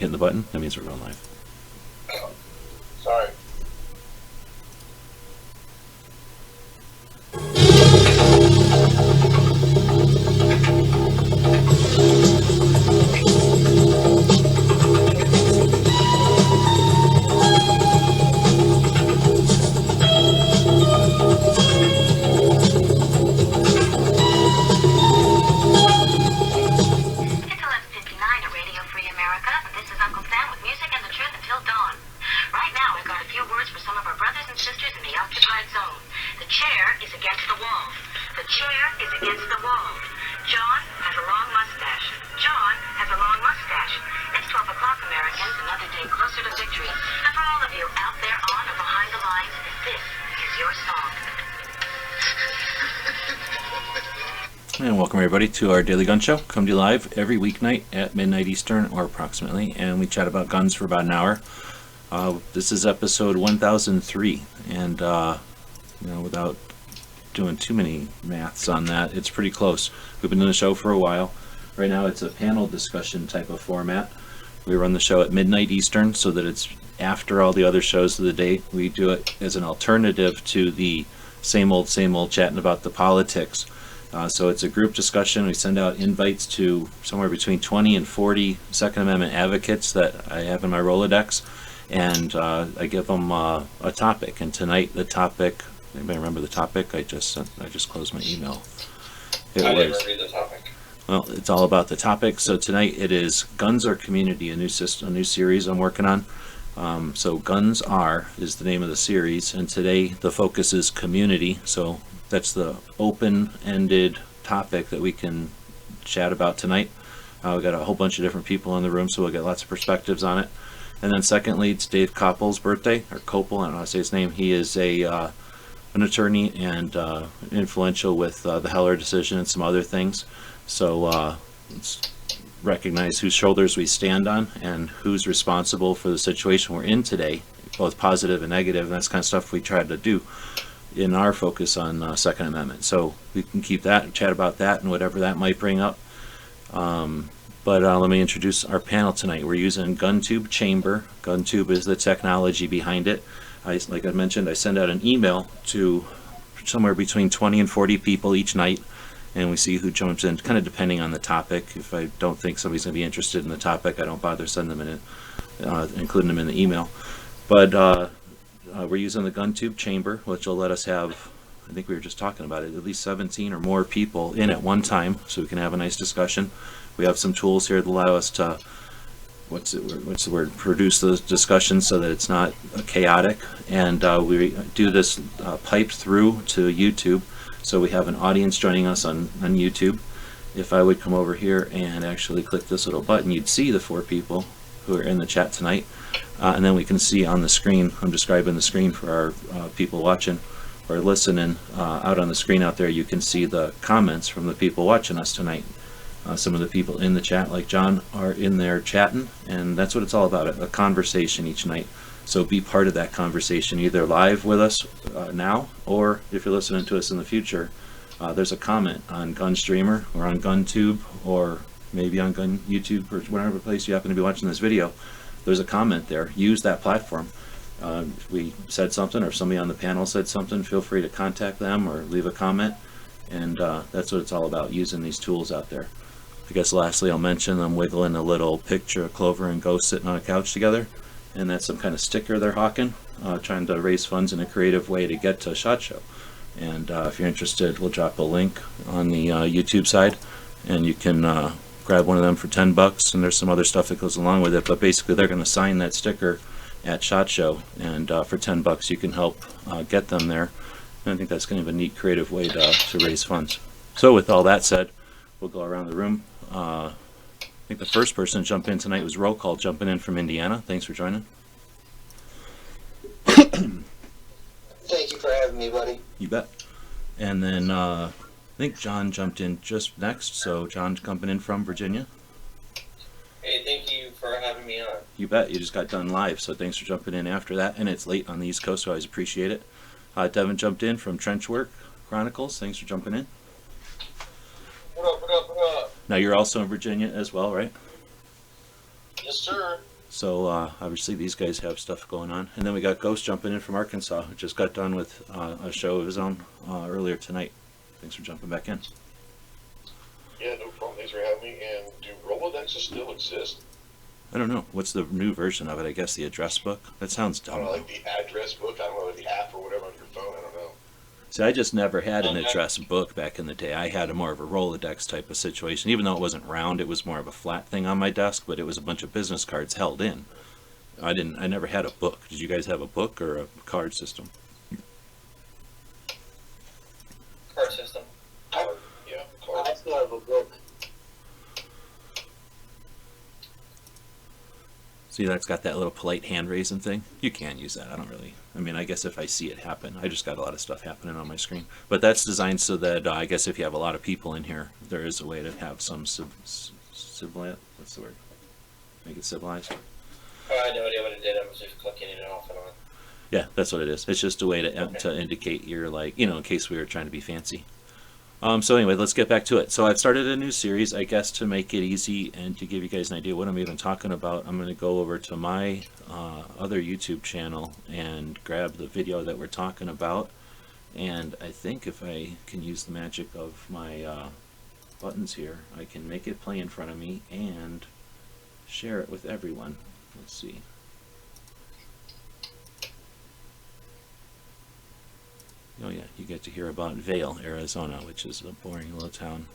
Hitting the button, that means we're going live. Sorry. And welcome everybody to our Daily Gun Show. Come to you live every weeknight at midnight Eastern or approximately, and we chat about guns for about an hour. This is episode 1003, and without doing too many maths on that, it's pretty close. We've been doing the show for a while. Right now it's a panel discussion type of format. We run the show at midnight Eastern so that it's after all the other shows of the day. We do it as an alternative to the same old chatting about the politics. So it's a group discussion. We send out invites to somewhere between 20 and 40 Second Amendment advocates that I have in my Rolodex, and I give them a topic. And tonight the topic, anybody remember the topic? I just closed my email. I didn't read the topic. Well, it's all about the topic. So tonight it is Guns Are Community, a new series I'm working on. So Guns Are is the name of the series, and today the focus is community. So that's the open-ended topic that we can chat about tonight. We've got a whole bunch of different people in the room, so we'll get lots of perspectives on it. And then secondly, it's Dave Koppel's birthday, or Koppel, I don't know how to say his name. He is an attorney and influential with the Heller decision and some other things. So let's recognize whose shoulders we stand on and who's responsible for the situation we're in today, both positive and negative, and that's kind of stuff we try to do in our focus on Second Amendment. So we can keep that and chat about that and whatever that might bring up. But let me introduce our panel tonight. We're using GunTube Chamber. GunTube is the technology behind it. Like I mentioned, I send out an email to somewhere between 20 and 40 people each night, and we see who jumps in, kind of depending on the topic. If I don't think somebody's going to be interested in the topic, I don't bother sending them in, including them in the email. But we're using the GunTube Chamber, which will let us have, I think we were just talking about it, at least 17 or more people in at one time, so we can have a nice discussion. We have some tools here that allow us to, what's the word, produce the discussion so that it's not chaotic. And we do this piped through to YouTube, so we have an audience joining us on YouTube. If I would come over here and actually click this little button, you'd see the 4 people who are in the chat tonight. And then we can see on the screen, I'm describing the screen for our people watching or listening, out on the screen out there you can see the comments from the people watching us tonight. Some of the people in the chat, like John, are in there chatting, and that's what it's all about, a conversation each night. So be part of that conversation, either live with us now, or if you're listening to us in the future, there's a comment on GunStreamer or on GunTube or maybe on YouTube or whatever place you happen to be watching this video. There's a comment there. Use that platform. If we said something or if somebody on the panel said something, feel free to contact them or leave a comment, and that's what it's all about, using these tools out there. I guess lastly I'll mention I'm wiggling a little picture of Clover and Ghost sitting on a couch together, and that's some kind of sticker they're hawking, trying to raise funds in a creative way to get to SHOT Show. And if you're interested, we'll drop a link on the YouTube side, and you can grab one of them for $10, and there's some other stuff that goes along with it, but basically they're going to sign that sticker at SHOT Show, and for $10 you can help get them there. And I think that's kind of a neat creative way to raise funds. So with all that said, we'll go around the room. I think the first person to jump in tonight was Roll Call, jumping in from Indiana. Thanks for joining. Thank you for having me, buddy. You bet. And then I think John jumped in just next, so John's jumping in from Virginia. Hey, thank you for having me on. You bet. You just got done live, so thanks for jumping in after that. And it's late on the East Coast, so I always appreciate it. Devin jumped in from Trenchwork Chronicles. Thanks for jumping in. What up, what up, what up? Now you're also in Virginia as well, right? Yes, sir. So obviously these guys have stuff going on. And then we got Ghost jumping in from Arkansas, who just got done with a show of his own earlier tonight. Thanks for jumping back in. Yeah, no problem. Thanks for having me. And do Rolodexes still exist? I don't know. What's the new version of it? I guess the address book? That sounds I dumb. don't know, like the address book. I don't know, the app or whatever on your phone. I don't know. See, I just never had an address book back in the day. I had a more of a Rolodex type of situation. Even though it wasn't round, it was more of a flat thing on my desk, but it was a bunch of business cards held in. I never had a book. Did you guys have a book or a card system? Card system. Yeah, I card. still have a book. See, that's got that little polite hand raising thing. You can use that. I mean, I guess if I see it happen, I just got a lot of stuff happening on my screen. But that's designed so that I guess if you have a lot of people in here, there is a way to have some civilized. What's the word? Make it civilized. Oh, I had no idea what it did. I was just clicking it off and on. Yeah, that's what it is. It's just a way to indicate you're like, in case we were trying to be fancy. So anyway, let's get back to it. So I've started a new series, I guess, to make it easy and to give you guys an idea what I'm even talking about. I'm going to go over to my other YouTube channel and grab the video that we're talking about. And I think if I can use the magic of my buttons here, I can make it play in front of me and share it with everyone. Let's see. Oh yeah, you get to hear about Vail, Arizona, which is a boring little town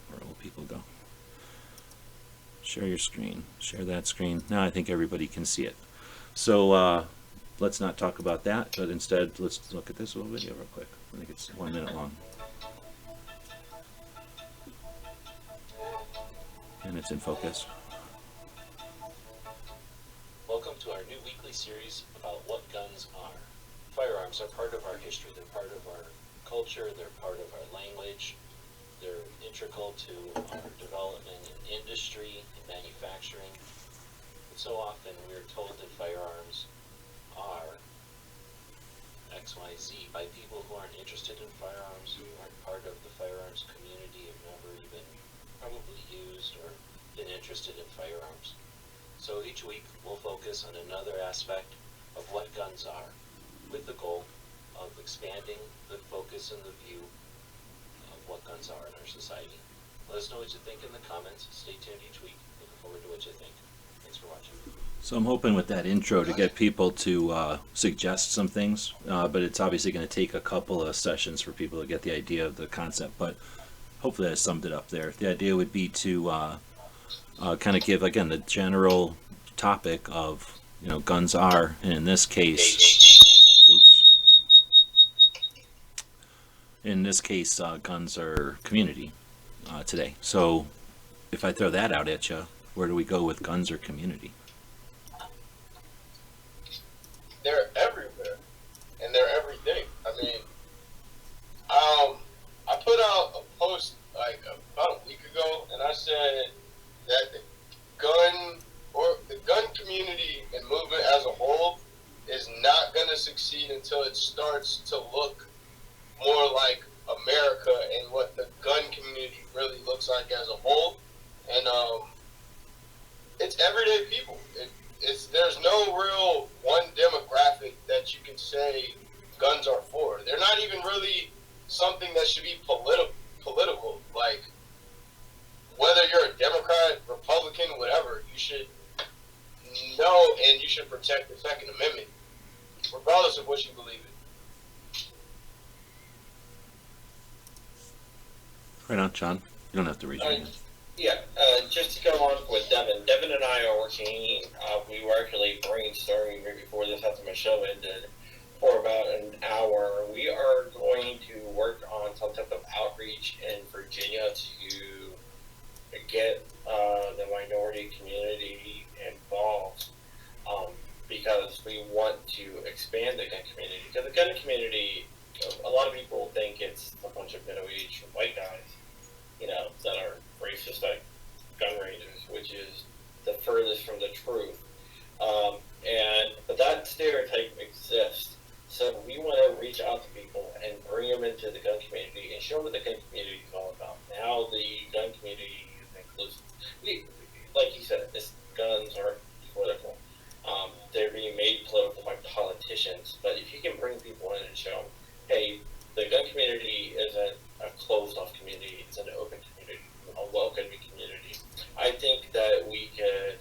where old people go. Share your screen. Share that screen. Now I think everybody can see it. So let's not talk about that, but instead let's look at this little video real quick. I think it's 1 minute long. And it's in focus. Welcome to our new weekly series about what guns are. Firearms are part of our history, they're part of our culture, they're part of our language, they're integral to our development in industry and manufacturing. But so often we're told that firearms are XYZ by people who aren't interested in firearms, who aren't part of the firearms community, have never even probably used or been interested in firearms. So each week we'll focus on another aspect of what guns are, with the goal of expanding the focus and the view of what guns are in our society. Let us know what you think in the comments. Stay tuned each week. Looking forward to what you think. Thanks for watching. So I'm hoping with that intro to get people to suggest some things, but it's obviously going to take a couple of sessions for people to get the idea of the concept, but hopefully I summed it up there. The idea would be to kind of give, again, the general topic of, guns are, and in this case, guns are community today. So if I throw that out at you, where do we go with guns or community? They're everywhere, and they're everything. I mean, I put out a post like about a week ago, and I said that the gun community and movement as a whole is not going to succeed until it starts to look more like America and what the gun community really looks like as a whole. And it's everyday people. There's no real one demographic that you can say guns are for. They're not even really something that should be political. Like, whether you're a Democrat, Republican, whatever, you should know and you should protect the Second Amendment, regardless of what you believe in. Right on, John. You don't have to raise your hand. Yeah, just to go on with Devin. Devin and I are working, we were actually brainstorming right before this after my show ended for about an hour. We are going to work on some type of outreach in Virginia to get the minority community involved, because we want to expand the gun community. Because the gun community, a lot of people think it's a bunch of middle-aged white guys, that are racist like gun ranges, which is the furthest from the truth. But that stereotype exists. So we want to reach out to people and bring them into the gun community and show them what the gun community is all about. How the gun community is inclusive. Like you said, guns are political. They're being made political by politicians. But if you can bring people in and show them, hey, the gun community isn't a closed-off community; it's an open community, a welcoming community. I think that we could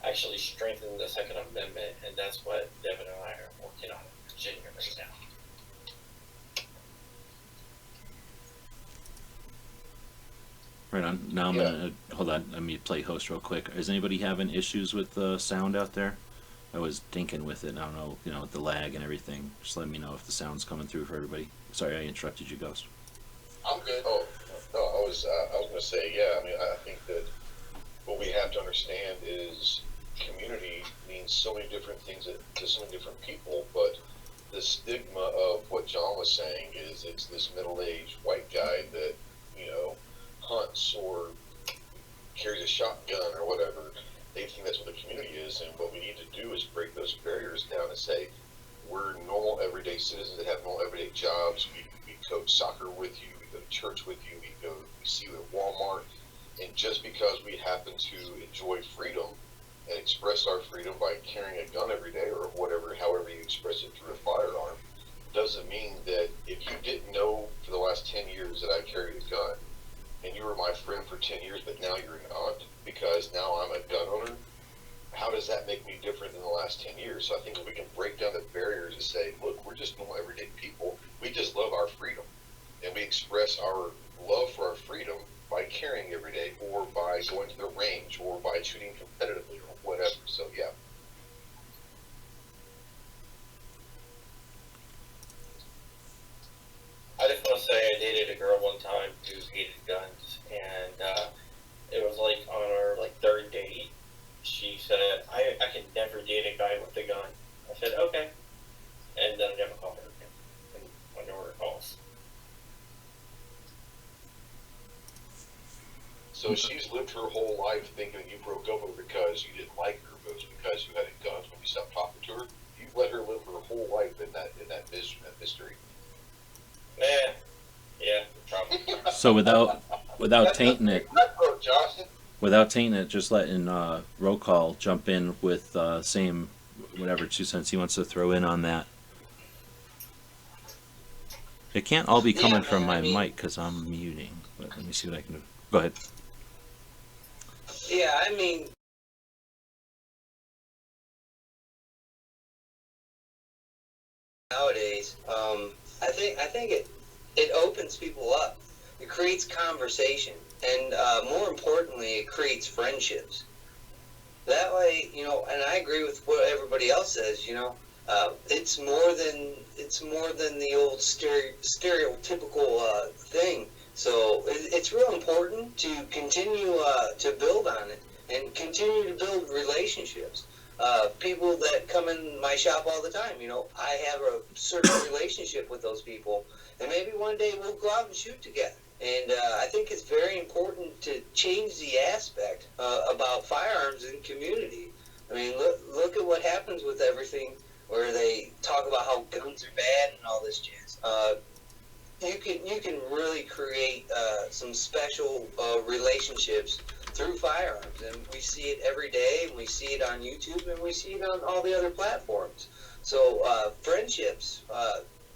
actually strengthen the Second Amendment, and that's what Devin and I are working on in Virginia right now. Right on. Now I'm gonna hold on. Let me play host real quick. Is anybody having issues with the sound out there? I was dinking with it. I don't know, with the lag and everything. Just let me know if the sound's coming through for everybody. Sorry, I interrupted you, Ghost. I'm good. Oh, no, I was going to say, yeah, I mean, I think that what we have to understand is community means so many different things to so many different people, but the stigma of what John was saying is it's this middle-aged white guy that, hunts or carries a shotgun or whatever. They think that's what the community is, and what we need to do is break those barriers down and say, we're normal, everyday citizens that have normal, everyday jobs. We coach soccer with you, we go to church with you, we see you at Walmart, and just because we happen to enjoy freedom and express our freedom by carrying a gun every day or whatever, however you express it through a firearm, doesn't mean that if you didn't know for the last 10 years that I carried a gun, and you were my friend for 10 years, but now you're not because now I'm a gun owner, how does that make me different than the last 10 years? So I think if we can break down the barriers and say, look, we're just normal everyday people. We just love our freedom. And we express our love for our freedom by carrying every day or by going to the range or by shooting competitively or whatever. So, yeah. I just want to say I dated a girl one time who hated guns, and it was like on our third date. She said, I can never date a guy with a gun. I said, okay. And then I never called her again. And I never calls. So she's lived her whole life thinking that you broke up with her because you didn't like her, but it was because you had a gun when you stopped talking to her. You let her live her whole life in that mystery. Yeah, probably. So without tainting it, just letting roll call jump in with same whatever 2 cents he wants to throw in on that. It can't all be coming from my mic because I'm muting. But let me see what I can do. Go ahead. Yeah, I mean, nowadays, I think it opens people up. It creates conversation, and more importantly, it creates friendships. That way, and I agree with what everybody else says. It's more than the old stereotypical thing. So it's real important to continue to build on it and continue to build relationships. People that come in my shop all the time, I have a certain relationship with those people, and maybe one day we'll go out and shoot together. And I think it's very important to change the aspect about firearms in community. I mean, look at what happens with everything where they talk about how guns are bad and all this jazz. You can really create some special relationships through firearms, and we see it every day, and we see it on YouTube, and we see it on all the other platforms. So friendships,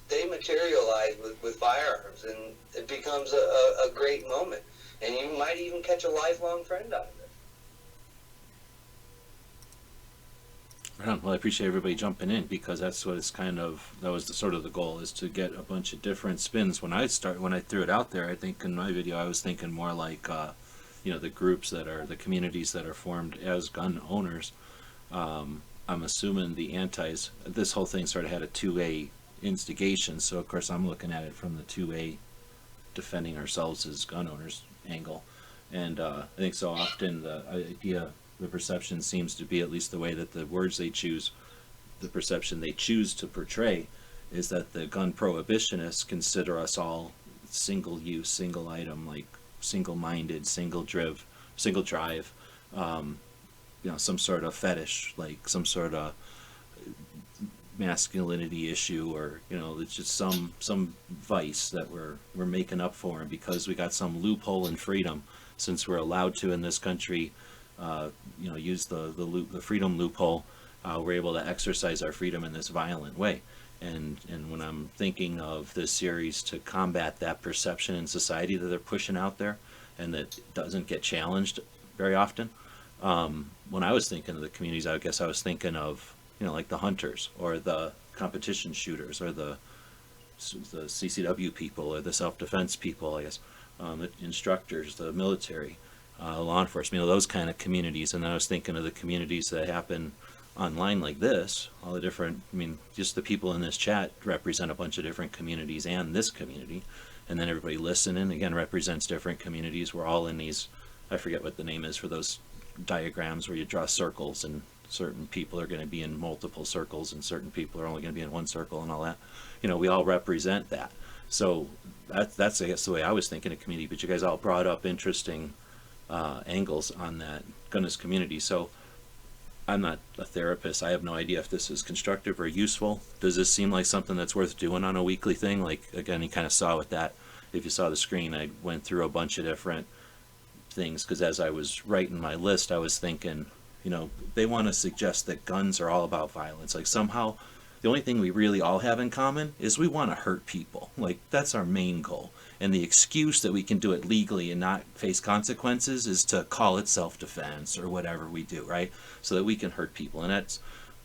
they materialize with firearms, and it becomes a great moment, and you might even catch a lifelong friend out of it. Right on. Well, I appreciate everybody jumping in because that's what it's that was sort of the goal, is to get a bunch of different spins. When I threw it out there, I think in my video I was thinking more like the groups the communities that are formed as gun owners. I'm assuming the antis, this whole thing sort of had a 2A instigation, so of course I'm looking at it from the 2A defending ourselves as gun owners angle. And I think so often the perception seems to be, at least the way that the words they choose, the perception they choose to portray, is that the gun prohibitionists consider us all single use, single item, like single-minded, single drive, some sort of fetish, like some sort of masculinity issue, or it's just some vice that we're making up for, and because we got some loophole in freedom, since we're allowed to in this country use the freedom loophole, we're able to exercise our freedom in this violent way. And when I'm thinking of this series to combat that perception in society that they're pushing out there, and that doesn't get challenged very often, when I was thinking of the communities, I guess I was thinking of, like the hunters or the competition shooters or the CCW people or the self-defense people, I guess, the instructors, the military, law enforcement, those kind of communities. And then I was thinking of the communities that happen online like this, all the different, just the people in this chat represent a bunch of different communities and this community. And then everybody listening, again, represents different communities. We're all in these, I forget what the name is for those diagrams where you draw circles and certain people are going to be in multiple circles and certain people are only going to be in one circle and all that. We all represent that. So that's, I guess, the way I was thinking of community, but you guys all brought up interesting angles on that goodness community. So I'm not a therapist. I have no idea if this is constructive or useful. Does this seem like something that's worth doing on a weekly thing? Like, again, you kind of saw with that, if you saw the screen, I went through a bunch of different things, because as I was writing my list, I was thinking, they want to suggest that guns are all about violence. Like, somehow the only thing we really all have in common is we want to hurt people. Like, that's our main goal. And the excuse that we can do it legally and not face consequences is to call it self-defense or whatever we do, right? So that we can hurt people. And that's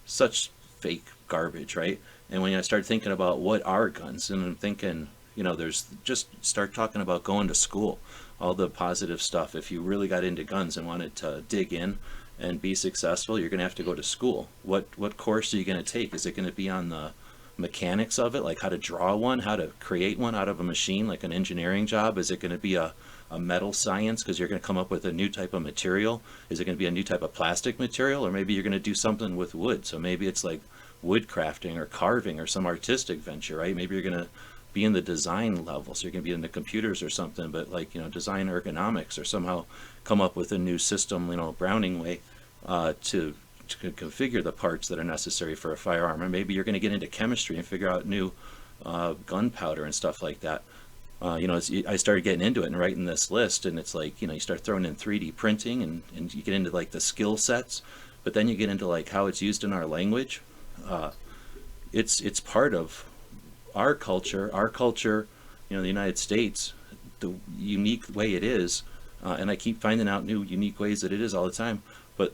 such fake garbage, right? And when I started thinking about what are guns, and I'm thinking, there's just start talking about going to school, all the positive stuff. If you really got into guns and wanted to dig in and be successful, you're going to have to go to school. What course are you going to take? Is it going to be on the mechanics of it, like how to draw one, how to create one out of a machine, like an engineering job? Is it going to be a metal science, because you're going to come up with a new type of material? Is it going to be a new type of plastic material? Or maybe you're going to do something with wood, so maybe it's like wood crafting or carving or some artistic venture, right? Maybe you're going to be in the design level, so you're going to be in the computers or something, but like, design ergonomics, or somehow come up with a new system, Browning way, to configure the parts that are necessary for a firearm. Or maybe you're going to get into chemistry and figure out new gunpowder and stuff like that. I started getting into it and writing this list, and it's like, you start throwing in 3D printing, and you get into like the skill sets, but then you get into like how it's used in our language. It's part of our culture, the United States, the unique way it is, and I keep finding out new unique ways that it is all the time, but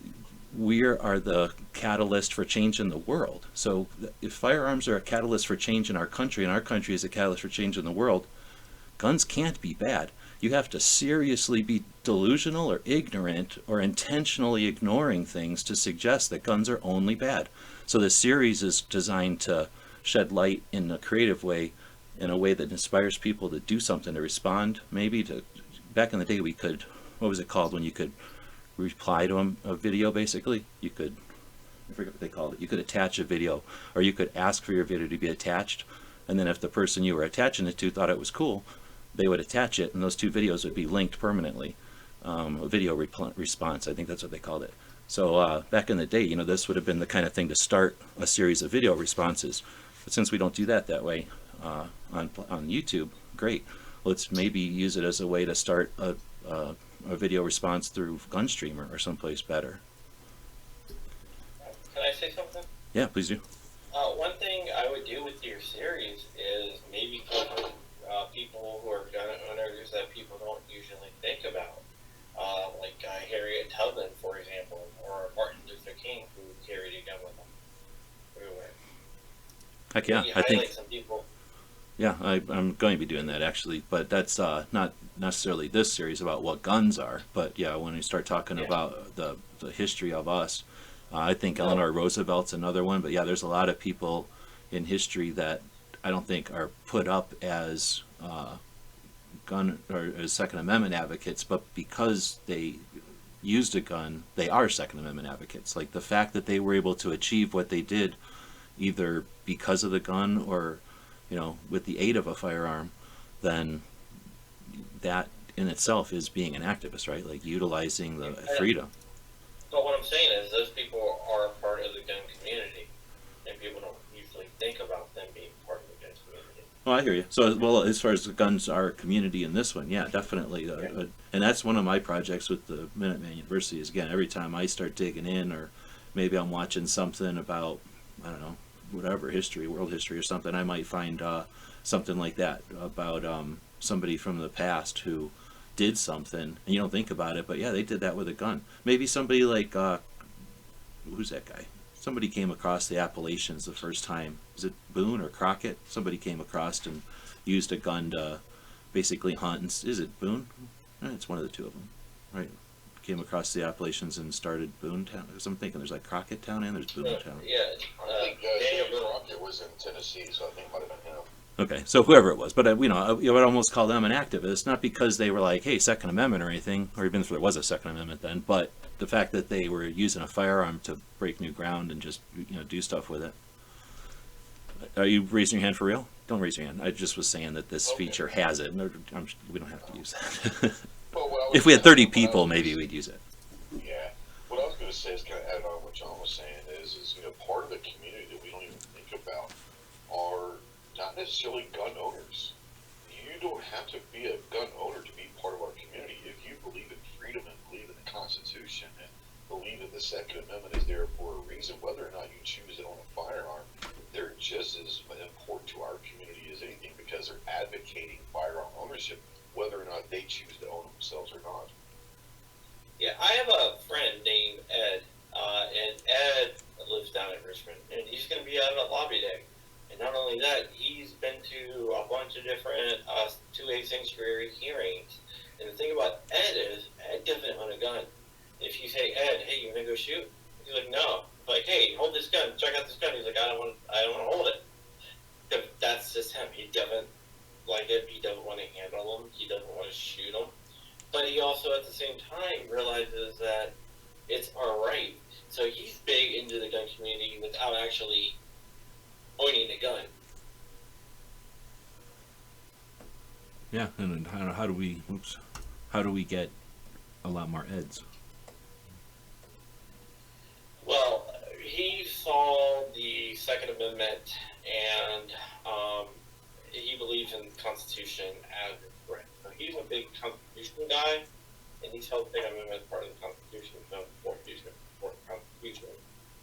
we are the catalyst for change in the world. So if firearms are a catalyst for change in our country, and our country is a catalyst for change in the world, guns can't be bad. You have to seriously be delusional or ignorant or intentionally ignoring things to suggest that guns are only bad. So this series is designed to shed light in a creative way, in a way that inspires people to do something, to respond. Maybe to, back in the day, we could, what was it called when you could reply to a video, basically? You could, I forget what they called it, you could attach a video, or you could ask for your video to be attached, and then if the person you were attaching it to thought it was cool, they would attach it, and those two videos would be linked permanently. A video response, I think that's what they called it. So back in the day, this would have been the kind of thing to start a series of video responses. But since we don't do that way on YouTube, great. Let's maybe use it as a way to start a video response through Gunstreamer or someplace better. Can I say something? Yeah, please do. One thing I would do with your series is maybe cover people who are gun owners that people don't usually think about. Like Harriet Tubman, for example, or Martin Luther King, who carried a gun with him everywhere. Heck yeah, Maybe I think. highlight some people. Yeah, I'm going to be doing that actually, but that's not necessarily this series about what guns are. But yeah, when we start talking about the history of us, I think Eleanor Roosevelt's another one. But yeah, there's a lot of people in history that I don't think are put up as gun or as Second Amendment advocates, but because they used a gun, they are Second Amendment advocates. Like the fact that they were able to achieve what they did, either because of the gun or with the aid of a firearm, then that in itself is being an activist, right? Like utilizing the freedom. But what I'm saying is those people are a part of the gun community, and people don't usually think about them being part of the gun community. Oh, I hear you. So, well, as far as the guns are a community in this one, yeah, definitely. And that's one of my projects with the Minuteman University is, again, every time I start digging in, or maybe I'm watching something about, I don't know, whatever, history, world history or something, I might find something like that about somebody from the past who did something, and you don't think about it, but yeah, they did that with a gun. Maybe somebody like, who's that guy? Somebody came across the Appalachians the first time. Is it Boone or Crockett? Somebody came across and used a gun to basically hunt. And, is it Boone? It's one of the two of them, right? Came across the Appalachians and started Boonetown. Because I'm thinking there's like Crockett Town and there's Boonetown. Yeah. I think Daniel Dave Crockett was in Tennessee, so I think it might have been him. Okay, so whoever it was, but I would almost call them an activist, not because they were like, "Hey, Second Amendment" or anything, or even if there was a Second Amendment then, but the fact that they were using a firearm to break new ground and just do stuff with it. Are you raising your hand for real? Don't raise your hand. I just was saying that this Okay. feature has it. We don't have to use that. But what I was If we had gonna- 30 what I people, was- maybe we'd use it. Yeah. What I was going to say is kind of add on what John was saying is part of the community that we don't even think about are not necessarily gun owners. You don't have to be a gun owner to be part of our community. If you believe in freedom and believe in the Constitution and believe that the Second Amendment is there for a reason, whether or not you choose to own a firearm, they're just as important to our community as anything because they're advocating firearm ownership, whether or not they choose to own themselves or not. Yeah, I have a friend named Ed, and Ed lives down in Richmond, and he's going to be at a lobby day. And not only that, he's been to a bunch of different 2A sanctuary hearings. And the thing about Ed is, Ed doesn't own a gun. If you say, Ed, hey, you want to go shoot? He's like, no. Like, hey, hold this gun. Check out this gun. He's like, I don't want to hold it. That's just him. He doesn't like it. He doesn't want to handle them. He doesn't want to shoot them. But he also, at the same time, realizes that it's our right. So he's big into the gun community without actually owning a gun. Yeah, and how do we get a lot more Eds? Well, he saw the Second Amendment, and he believes in the Constitution as it's written. So he's a big Constitution guy, and he's held the Second Amendment as part of the Constitution, so for the Constitution,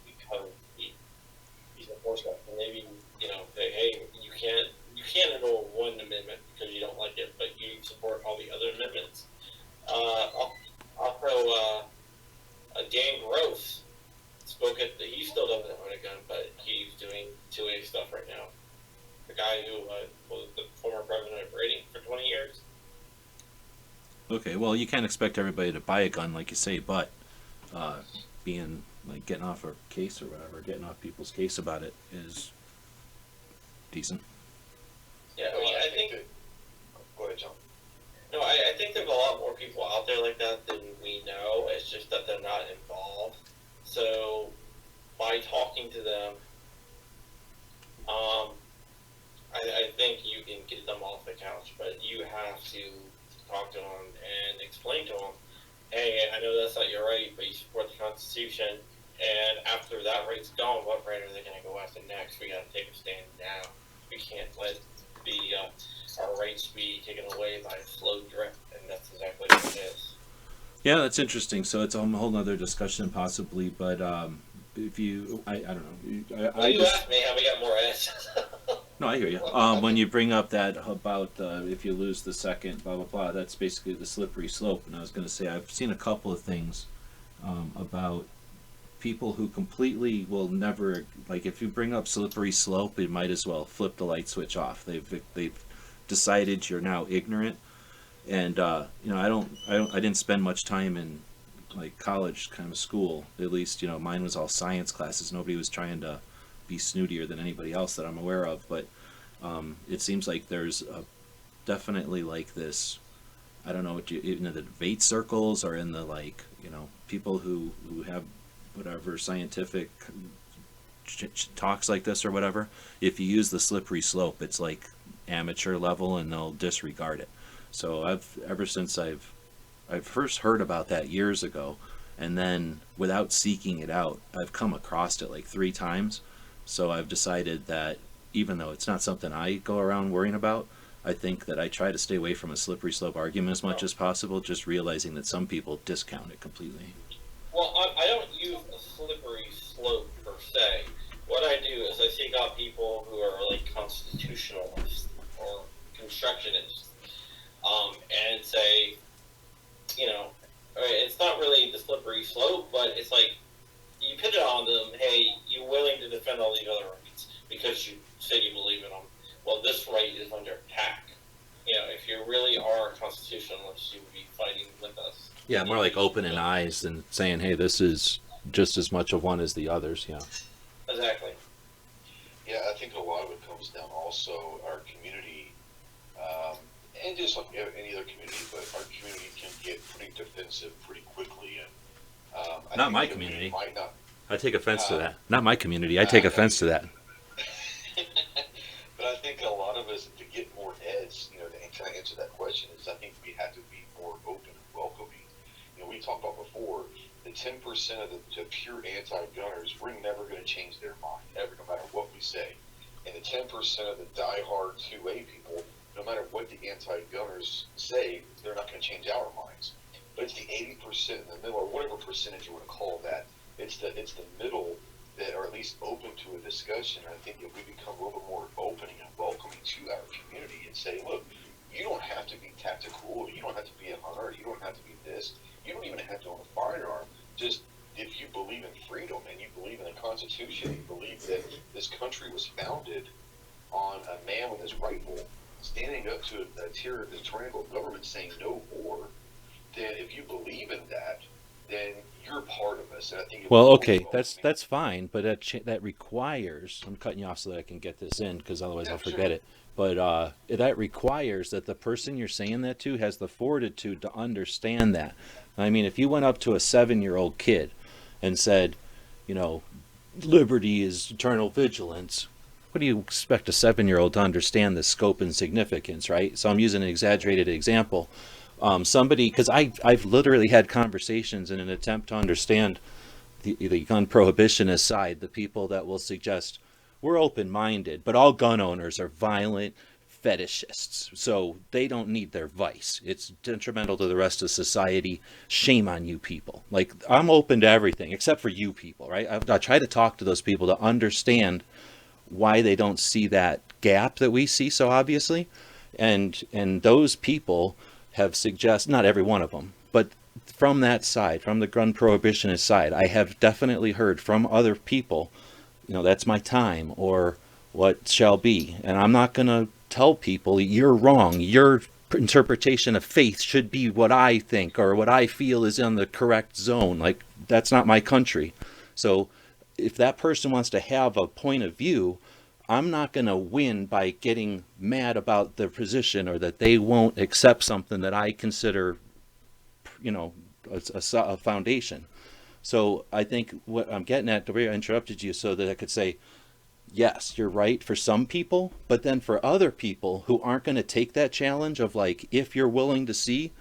because he's enforced that. And maybe say, hey, you can't annul one amendment because you don't like it, but you support all the other amendments. Also, Dan Gross spoke at he still doesn't own a gun, but he's doing 2A stuff right now. The guy who was the former president of Brady for 20 years. Okay, well, you can't expect everybody to buy a gun, like you say, but being like getting off a case or whatever, getting off people's case about it is decent. Yeah, I think. Go ahead, John. No, I think there's a lot more people out there like that than we know. It's just that they're not involved. So, by talking to them, I think you can get them off the couch, but you have to talk to them and explain to them, hey, I know that's not your right, but you support the Constitution, and after that right's gone, what right are they going to go after next? We got to take a stand now. We can't let our rights be taken away by slow drip, and that's exactly what it is. Yeah, that's interesting. So it's a whole other discussion possibly, but if you, I don't know. Well, you asked me how we got more ads. No, I hear you. When you bring up that about if you lose the second, blah, blah, blah, that's basically the slippery slope. And I was going to say, I've seen a couple of things about people who completely will never, like if you bring up slippery slope, you might as well flip the light switch off. They've decided you're now ignorant. And, I didn't spend much time in like college kind of school. At least, mine was all science classes. Nobody was trying to be snootier than anybody else that I'm aware of, but it seems like there's definitely like this, I don't know what in the debate circles or in the people who have whatever scientific talks like this or whatever, if you use the slippery slope, it's like amateur level and they'll disregard it. So ever since I've first heard about that years ago, and then without seeking it out, I've come across it like 3 times. So I've decided that even though it's not something I go around worrying about, I think that I try to stay away from a slippery slope argument as much as possible, just realizing that some people discount it completely. Well, I don't use a slippery slope per se. What I do is I seek out people who are like constitutionalists or constructionists, and say, you know, it's not really the slippery slope, but it's like you pitch it on them. Hey, you're willing to defend all these other rights because you said you believe in them. Well, this right is under attack. You know, if you really are a constitutionalist, you would be fighting with us. Yeah, more like opening eyes and saying, hey, this is just as much of one as the others. Yeah. Exactly. Yeah, I think a lot of it comes down also our community, and just like any other community, but our community can get pretty defensive pretty quickly. And I Not think my that we community. might not. I take offense to that. Not my community. I take offense to that. But I think a lot of us, to get more heads, you know, to kind of answer that question, is I think we have to be more open and welcoming. You know, we talked about before, the 10% of the pure anti-gunners, we're never going to change their mind, ever, no matter what we say. And the 10% of the die-hard 2A people, no matter what the anti-gunners say, they're not going to change our minds. But it's the 80% in the middle, or whatever percentage you want to call that. It's the middle that are at least open to a discussion. I think if we become a little bit more opening and welcoming to our community and say, look, you don't have to be tactical, you don't have to be a hunter, you don't have to be this, you don't even have to own a firearm. Just if you believe in freedom and you believe in the Constitution, you believe that this country was founded on a man with his rifle standing up to a tyrannical government saying no more, then if you believe in that, then you're part of us. And I think Well, okay, that's fine, but that requires, I'm cutting you off so that I can get this in, because otherwise I'll forget it. But that requires that the person you're saying that to has the fortitude to understand that. I mean, if you went up to a 7-year-old kid and said, you know, liberty is eternal vigilance, what do you expect a 7-year-old to understand the scope and significance, right? So I'm using an exaggerated example. Somebody, because I've literally had conversations in an attempt to understand the gun prohibitionist side, the people that will suggest we're open-minded, but all gun owners are violent fetishists, so they don't need their vice. It's detrimental to the rest of society. Shame on you people. Like, I'm open to everything except for you people, right? I try to talk to those people to understand why they don't see that gap that we see so obviously, and those people have suggested, not every one of them, but from that side, from the gun prohibitionist side, I have definitely heard from other people, you know, that's my time, or what shall be. And I'm not going to tell people you're wrong. Your interpretation of faith should be what I think or what I feel is in the correct zone. Like, that's not my country. So if that person wants to have a point of view, I'm not going to win by getting mad about their position or that they won't accept something that I consider, you know, a foundation. So I think what I'm getting at, the way I interrupted you so that I could say, yes, you're right for some people, but then for other people who aren't going to take that challenge of, like, if you're willing to see,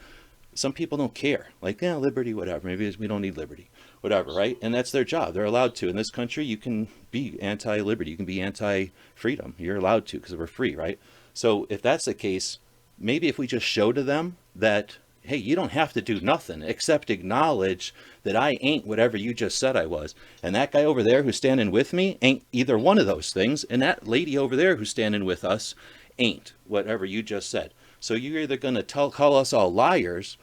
some people don't care. Like, yeah, liberty, whatever. Maybe we don't need liberty, whatever, right? And that's their job. They're allowed to. In this country, you can be anti-liberty. You can be anti-freedom. You're allowed to because we're free, right? So if that's the case, maybe if we just show to them that, hey, you don't have to do nothing except acknowledge that I ain't whatever you just said I was. And that guy over there who's standing with me ain't either one of those things. And that lady over there who's standing with us ain't whatever you just said. So you're either going to call us all liars,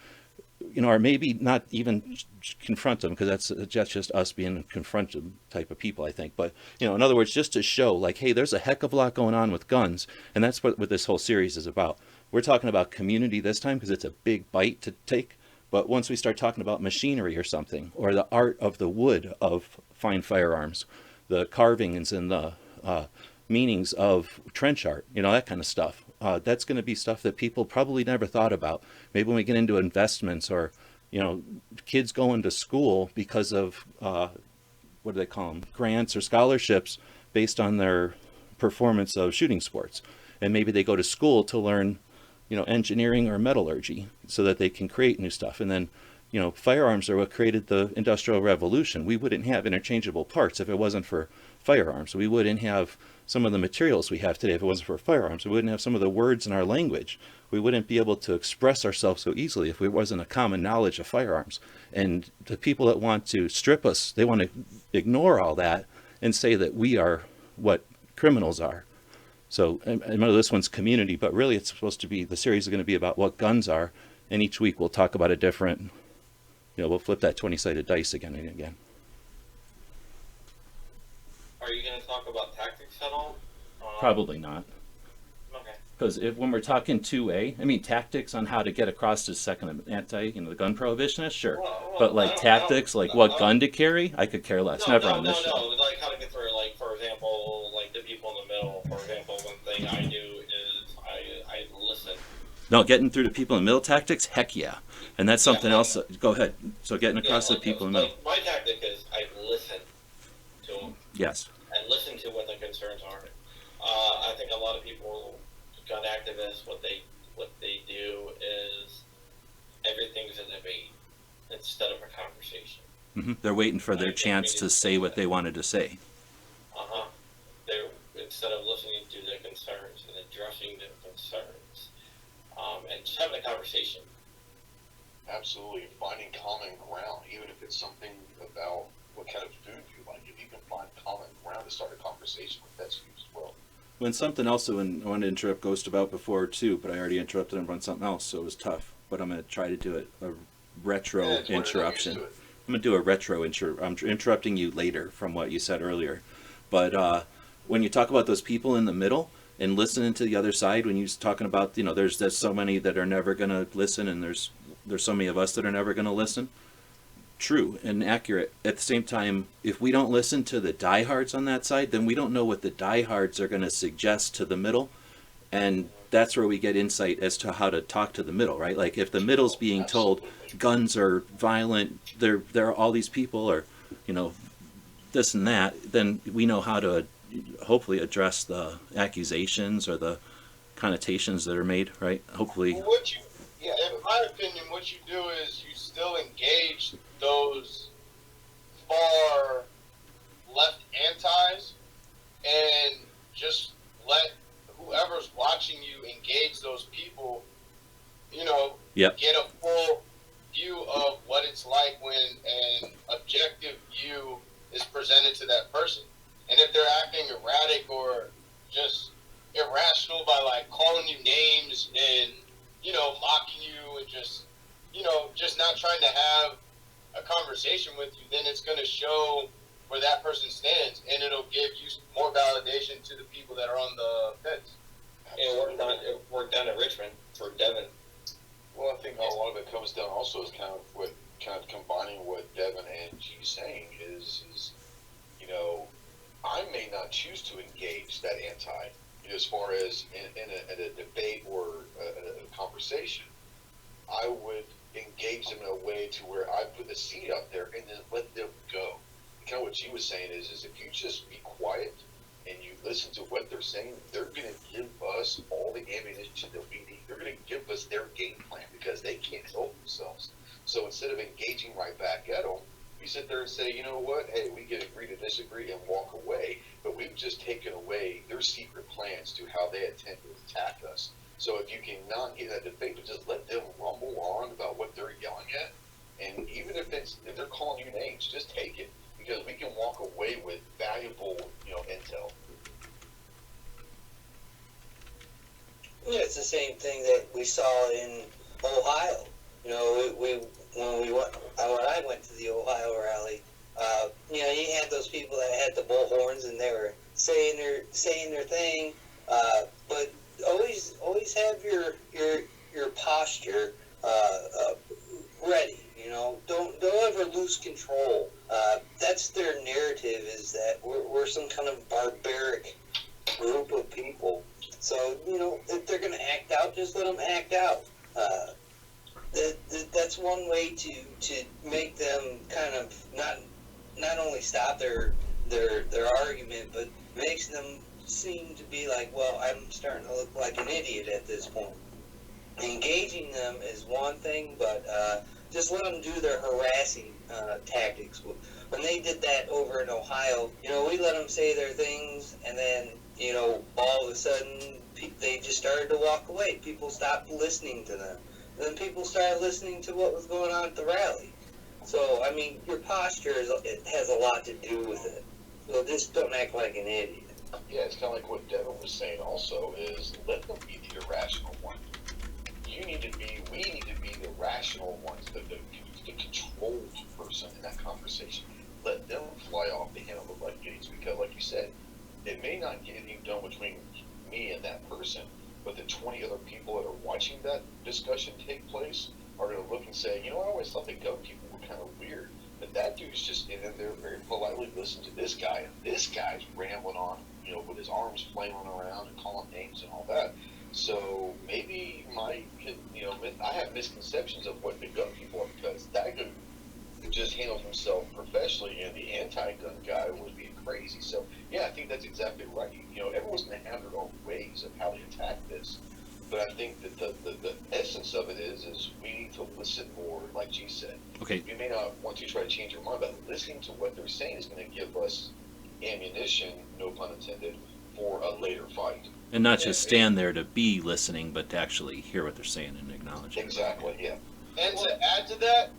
you know, or maybe not even confront them, because that's just us being confronted type of people, I think. But, you know, in other words, just to show, like, hey, there's a heck of a lot going on with guns. And that's what this whole series is about. We're talking about community this time because it's a big bite to take. But once we start talking about machinery or something, or the art of the wood of fine firearms, the carvings and the meanings of trench art, you know, that kind of stuff. That's going to be stuff that people probably never thought about. Maybe when we get into investments, or, you know, kids going to school because of, what do they call them, grants or scholarships based on their performance of shooting sports. And maybe they go to school to learn, you know, engineering or metallurgy so that they can create new stuff. And then you know, firearms are what created the Industrial Revolution. We wouldn't have interchangeable parts if it wasn't for firearms. We wouldn't have some of the materials we have today if it wasn't for firearms. We wouldn't have some of the words in our language. We wouldn't be able to express ourselves so easily if it wasn't a common knowledge of firearms. And the people that want to strip us, they want to ignore all that and say that we are what criminals are. So I know this one's community, but really it's supposed to be, the series is going to be about what guns are, and each week we'll talk about a different, you know, we'll flip that 20-sided dice again and again. Are you going to talk about tactics at all? Probably not. Okay. Because when we're talking 2A, I mean, tactics on how to get across to second the gun prohibitionist, sure. Well, But like tactics, like what gun to carry, I could care less. Never on this show. Like how to get through, like, for example, like the people in the middle. For example, one thing I do is I listen. No, getting through to people in the middle tactics, heck yeah. And that's something else. Go ahead. So getting across to the people in the middle. My tactic is I listen to them. Yes. And listen to what their concerns are. I think a lot of people, gun activists, what they do is everything's a debate instead of a conversation. Mm-hmm. They're waiting for their chance to say what they wanted to say. They're, instead of listening to their concerns and addressing their concerns, and just having a conversation. Absolutely, finding common ground, even if it's something about what kind of food you like. If you can find common ground to start a conversation with, that's huge as well. When something else, I wanted to interrupt Ghost about before too, but I already interrupted him on something else, so it was tough. But I'm going to try to do it a retro interruption. I'm going to do a retro I'm interrupting you later from what you said earlier. But when you talk about those people in the middle and listening to the other side, when you're talking about, you know, there's so many that are never going to listen, and there's so many of us that are never going to listen. True and accurate. At the same time, if we don't listen to the diehards on that side, then we don't know what the diehards are going to suggest to the middle, and that's where we get insight as to how to talk to the middle, right? Like if the middle's being told guns are violent, there are all these people, or, you know, this and that, then we know how to hopefully address the accusations or the connotations that are made, right? Hopefully. In my opinion, what you do is you still engage those far left antis and just let whoever's watching you engage those people, you know, Yep. get a full view of what it's like when an objective view is presented to that person. And if they're acting erratic or just irrational by like calling you names and, you know, mocking you and just, you know, just not trying to have a conversation with you, then it's going to show where that person stands, and it'll give you more validation to the people that are on the fence. It worked down in Richmond for Devin. Well, I think a lot of it comes down also is kind of combining what Devin and G's saying is, you know, I may not choose to engage that anti, you know, as far as in a debate or a conversation. I would engage them in a way to where I put the seed out there and then let them go. Kind of what G was saying is if you just be quiet and you listen to what they're saying, they're going to give us all the ammunition that we need. They're going to give us their game plan because they can't help themselves. So instead of engaging right back at them, we sit there and say, you know what, hey, we can agree to disagree and walk away, but we've just taken away their secret plans to how they intend to attack us. So if you cannot get that debate, but just let them rumble on about what they're yelling at, and even if they're calling you names, just take it, because we can walk away with valuable, you know, intel. Yeah, it's the same thing that we saw in Ohio. You know, when I went to the Ohio rally, you know, you had those people that had the bullhorns and they were saying their thing, but always have your posture ready. You know, don't ever lose control. That's their narrative, is that we're some kind of barbaric group of people. So, you know, if they're going to act out, just let them act out. That's one way to make them kind of not only stop their argument, but makes them seem to be like, well, I'm starting to look like an idiot at this point. Engaging them is one thing, but just let them do their harassing tactics. When they did that over in Ohio, we let them say their things, and then, all of a sudden, they just started to walk away. People stopped listening to them. And then people started listening to what was going on at the rally. So, I mean, your posture it has a lot to do with it. So just don't act like an idiot. Yeah, it's kind of like what Devin was saying also, is let them be the irrational one. We need to be the rational ones, the controlled person in that conversation. Let them fly off the handle of like idiots, because like you said, it may not get anything done between me and that person, but the 20 other people that are watching that discussion take place are going to look and say, I always thought the gun people were kind of weird, but that dude's just in there very politely listening to this guy, and this guy's rambling on, with his arms flailing around and calling names and all that. So maybe I have misconceptions of what the gun people are, because that guy just handled himself professionally, and the anti-gun guy was being crazy. So yeah, I think that's exactly right. Everyone's going to have their own ways of how they attack this, but I think that the essence of it is we need to listen more, like G said. Okay. We may not want to try to change our mind, but listening to what they're saying is going to give us ammunition, no pun intended, for a later fight. And not just stand there to be listening, but to actually hear what they're saying and acknowledge it. Exactly, yeah. And to add to that,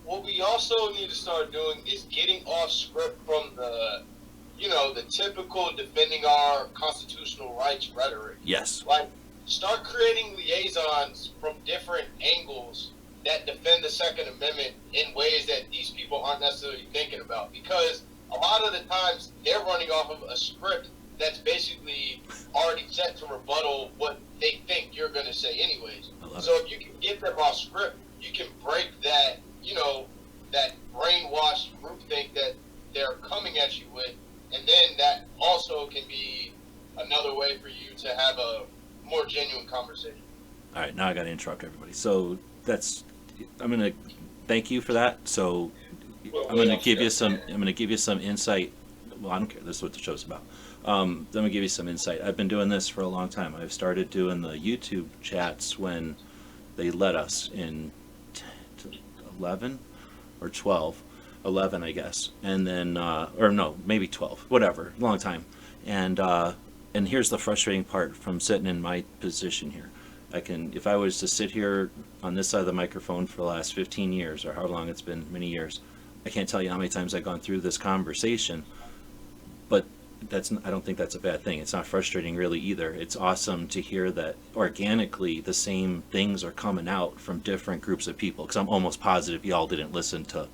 what we also need to start doing is getting off script from the typical defending our constitutional rights rhetoric. Yes. Like, start creating liaisons from different angles that defend the Second Amendment in ways that these people aren't necessarily thinking about. Because a lot of the times, they're running off of a script that's basically already set to rebuttal what they think you're going to say anyways. So if you can get them off script, you can break that, that brainwashed groupthink that they're coming at you with, and then that also can be another way for you to have a more genuine conversation. All right, now I got to interrupt everybody. So I'm going to thank you for that. So I'm going to give you some insight. Well, I don't care. This is what the show's about. I'm going to give you some insight. I've been doing this for a long time. I've started doing the YouTube chats when they let us in 11 or 12. 11, I guess. And then, or no, maybe 12. Whatever. Long time. And here's the frustrating part from sitting in my position here. If I was to sit here on this side of the microphone for the last 15 years, or however long it's been, many years, I can't tell you how many times I've gone through this conversation, but I don't think that's a bad thing. It's not frustrating really either. It's awesome to hear that organically the same things are coming out from different groups of people, because I'm almost positive y'all didn't listen to,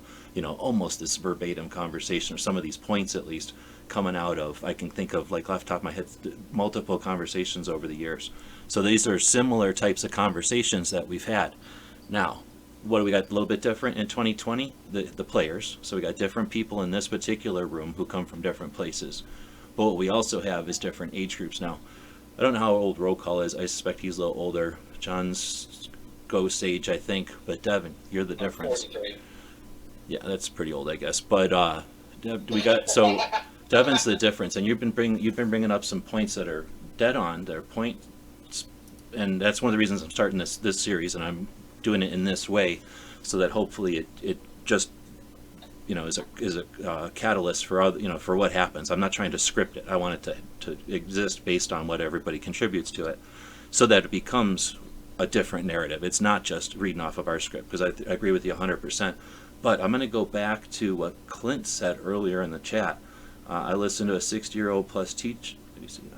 almost this verbatim conversation, or some of these points at least, coming out of, I can think of, like, off the top of my head, multiple conversations over the years. So these are similar types of conversations that we've had. Now, what do we got a little bit different in 2020? The players. So we got different people in this particular room who come from different places. But what we also have is different age groups now. I don't know how old Roll Call is. I suspect he's a little older. John's ghost age, I think. But Devin, you're the difference. 43. Yeah, that's pretty old, I guess. But Devin's the difference, and you've been bringing up some points that are dead on. They're points, and that's one of the reasons I'm starting this series, and I'm doing it in this way, so that hopefully it just is a catalyst for other, for what happens. I'm not trying to script it. I want it to exist based on what everybody contributes to it, so that it becomes a different narrative. It's not just reading off of our script, because I agree with you 100%. But I'm going to go back to what Clint said earlier in the chat. I listened to a 60-year-old plus teach.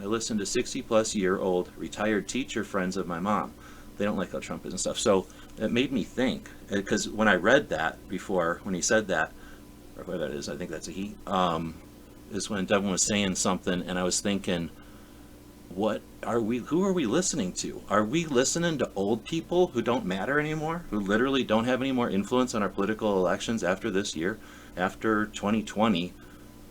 I listened to 60-plus-year-old retired teacher friends of my mom. They don't like how Trump is and stuff. So it made me think, because when I read that before, when he said that, or whoever that is, I think that's a he, is when Devin was saying something, and I was thinking, who are we listening to? Are we listening to old people who don't matter anymore, who literally don't have any more influence on our political elections after this year, after 2020?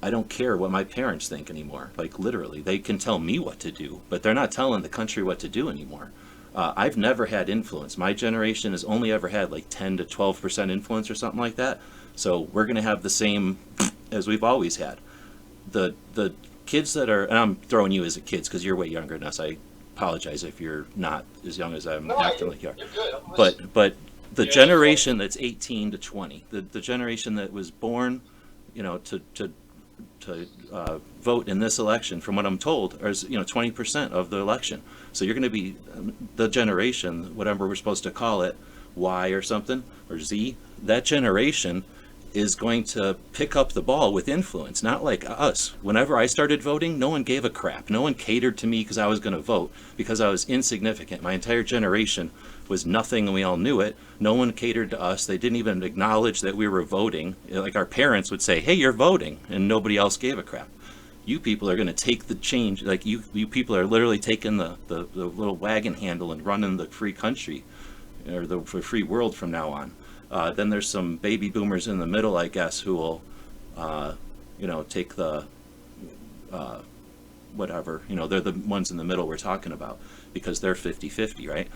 I don't care what my parents think anymore. Like, literally, they can tell me what to do, but they're not telling the country what to do anymore. I've never had influence. My generation has only ever had like 10 to 12% influence or something like that. So we're going to have the same as we've always had. The kids that are, and I'm throwing you as a kids because you're way younger than us. I apologize if you're not as young as I'm acting like you are. You're good. But the generation that's 18 to 20, the generation that was born, to vote in this election, from what I'm told, is 20% of the election. So you're going to be the generation, whatever we're supposed to call it, Y or something, or Z. That generation is going to pick up the ball with influence, not like us. Whenever I started voting, no one gave a crap. No one catered to me because I was going to vote, because I was insignificant. My entire generation was nothing, and we all knew it. No one catered to us. They didn't even acknowledge that we were voting. Like, our parents would say, hey, you're voting, and nobody else gave a crap. You people are going to take the change. Like, you people are literally taking the little wagon handle and running the free country, or the free world from now on. Then there's some baby boomers in the middle, I guess, who will, take the, whatever, they're the ones in the middle we're talking about, because they're 50-50, right?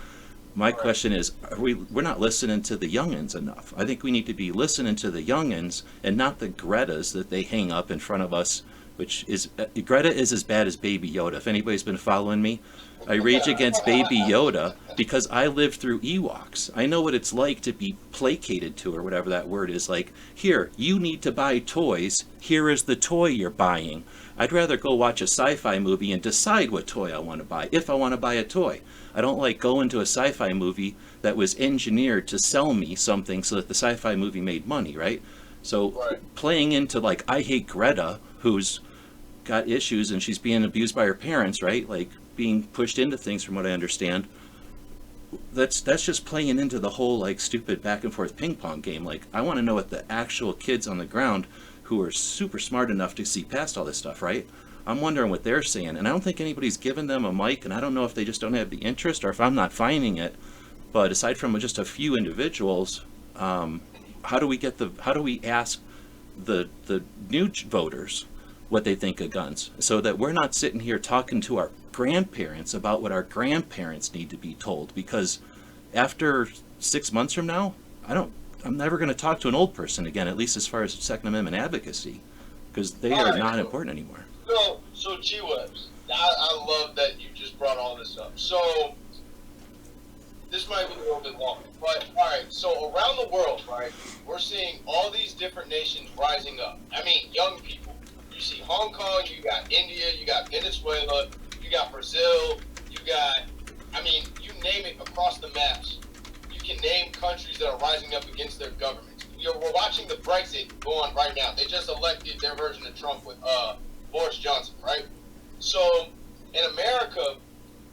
My question is, we're not listening to the youngins enough. I think we need to be listening to the youngins and not the Gretas that they hang up in front of us, which is, Greta is as bad as Baby Yoda. If anybody's been following me, I rage against Baby Yoda because I lived through Ewoks. I know what it's like to be placated to, or whatever that word is. Like, here, you need to buy toys. Here is the toy you're buying. I'd rather go watch a sci-fi movie and decide what toy I want to buy, if I want to buy a toy. I don't like going to a sci-fi movie that was engineered to sell me something so that the sci-fi movie made money, right? So playing into, like, I hate Greta, who's got issues and she's being abused by her parents, right? Like, being pushed into things, from what I understand. That's just playing into the whole, like, stupid back and forth ping pong game. Like, I want to know what the actual kids on the ground who are super smart enough to see past all this stuff, right? I'm wondering what they're saying, and I don't think anybody's given them a mic, and I don't know if they just don't have the interest or if I'm not finding it. But aside from just a few individuals, how do we ask the new voters what they think of guns, so that we're not sitting here talking to our grandparents about what our grandparents need to be told? Because after 6 months from now, I'm never going to talk to an old person again, at least as far as Second Amendment advocacy, because they are not important anymore. So G-Webs, I love that you just brought all this up. So this might be a little bit long, but all right. So around the world, right, we're seeing all these different nations rising up. I mean, young people. You see Hong Kong, you got India, you got Venezuela, you got Brazil, you got, I mean, you name it across the maps. You can name countries that are rising up against their governments. We're watching the Brexit go on right now. They just elected their version of Trump with Boris Johnson, right? So in America,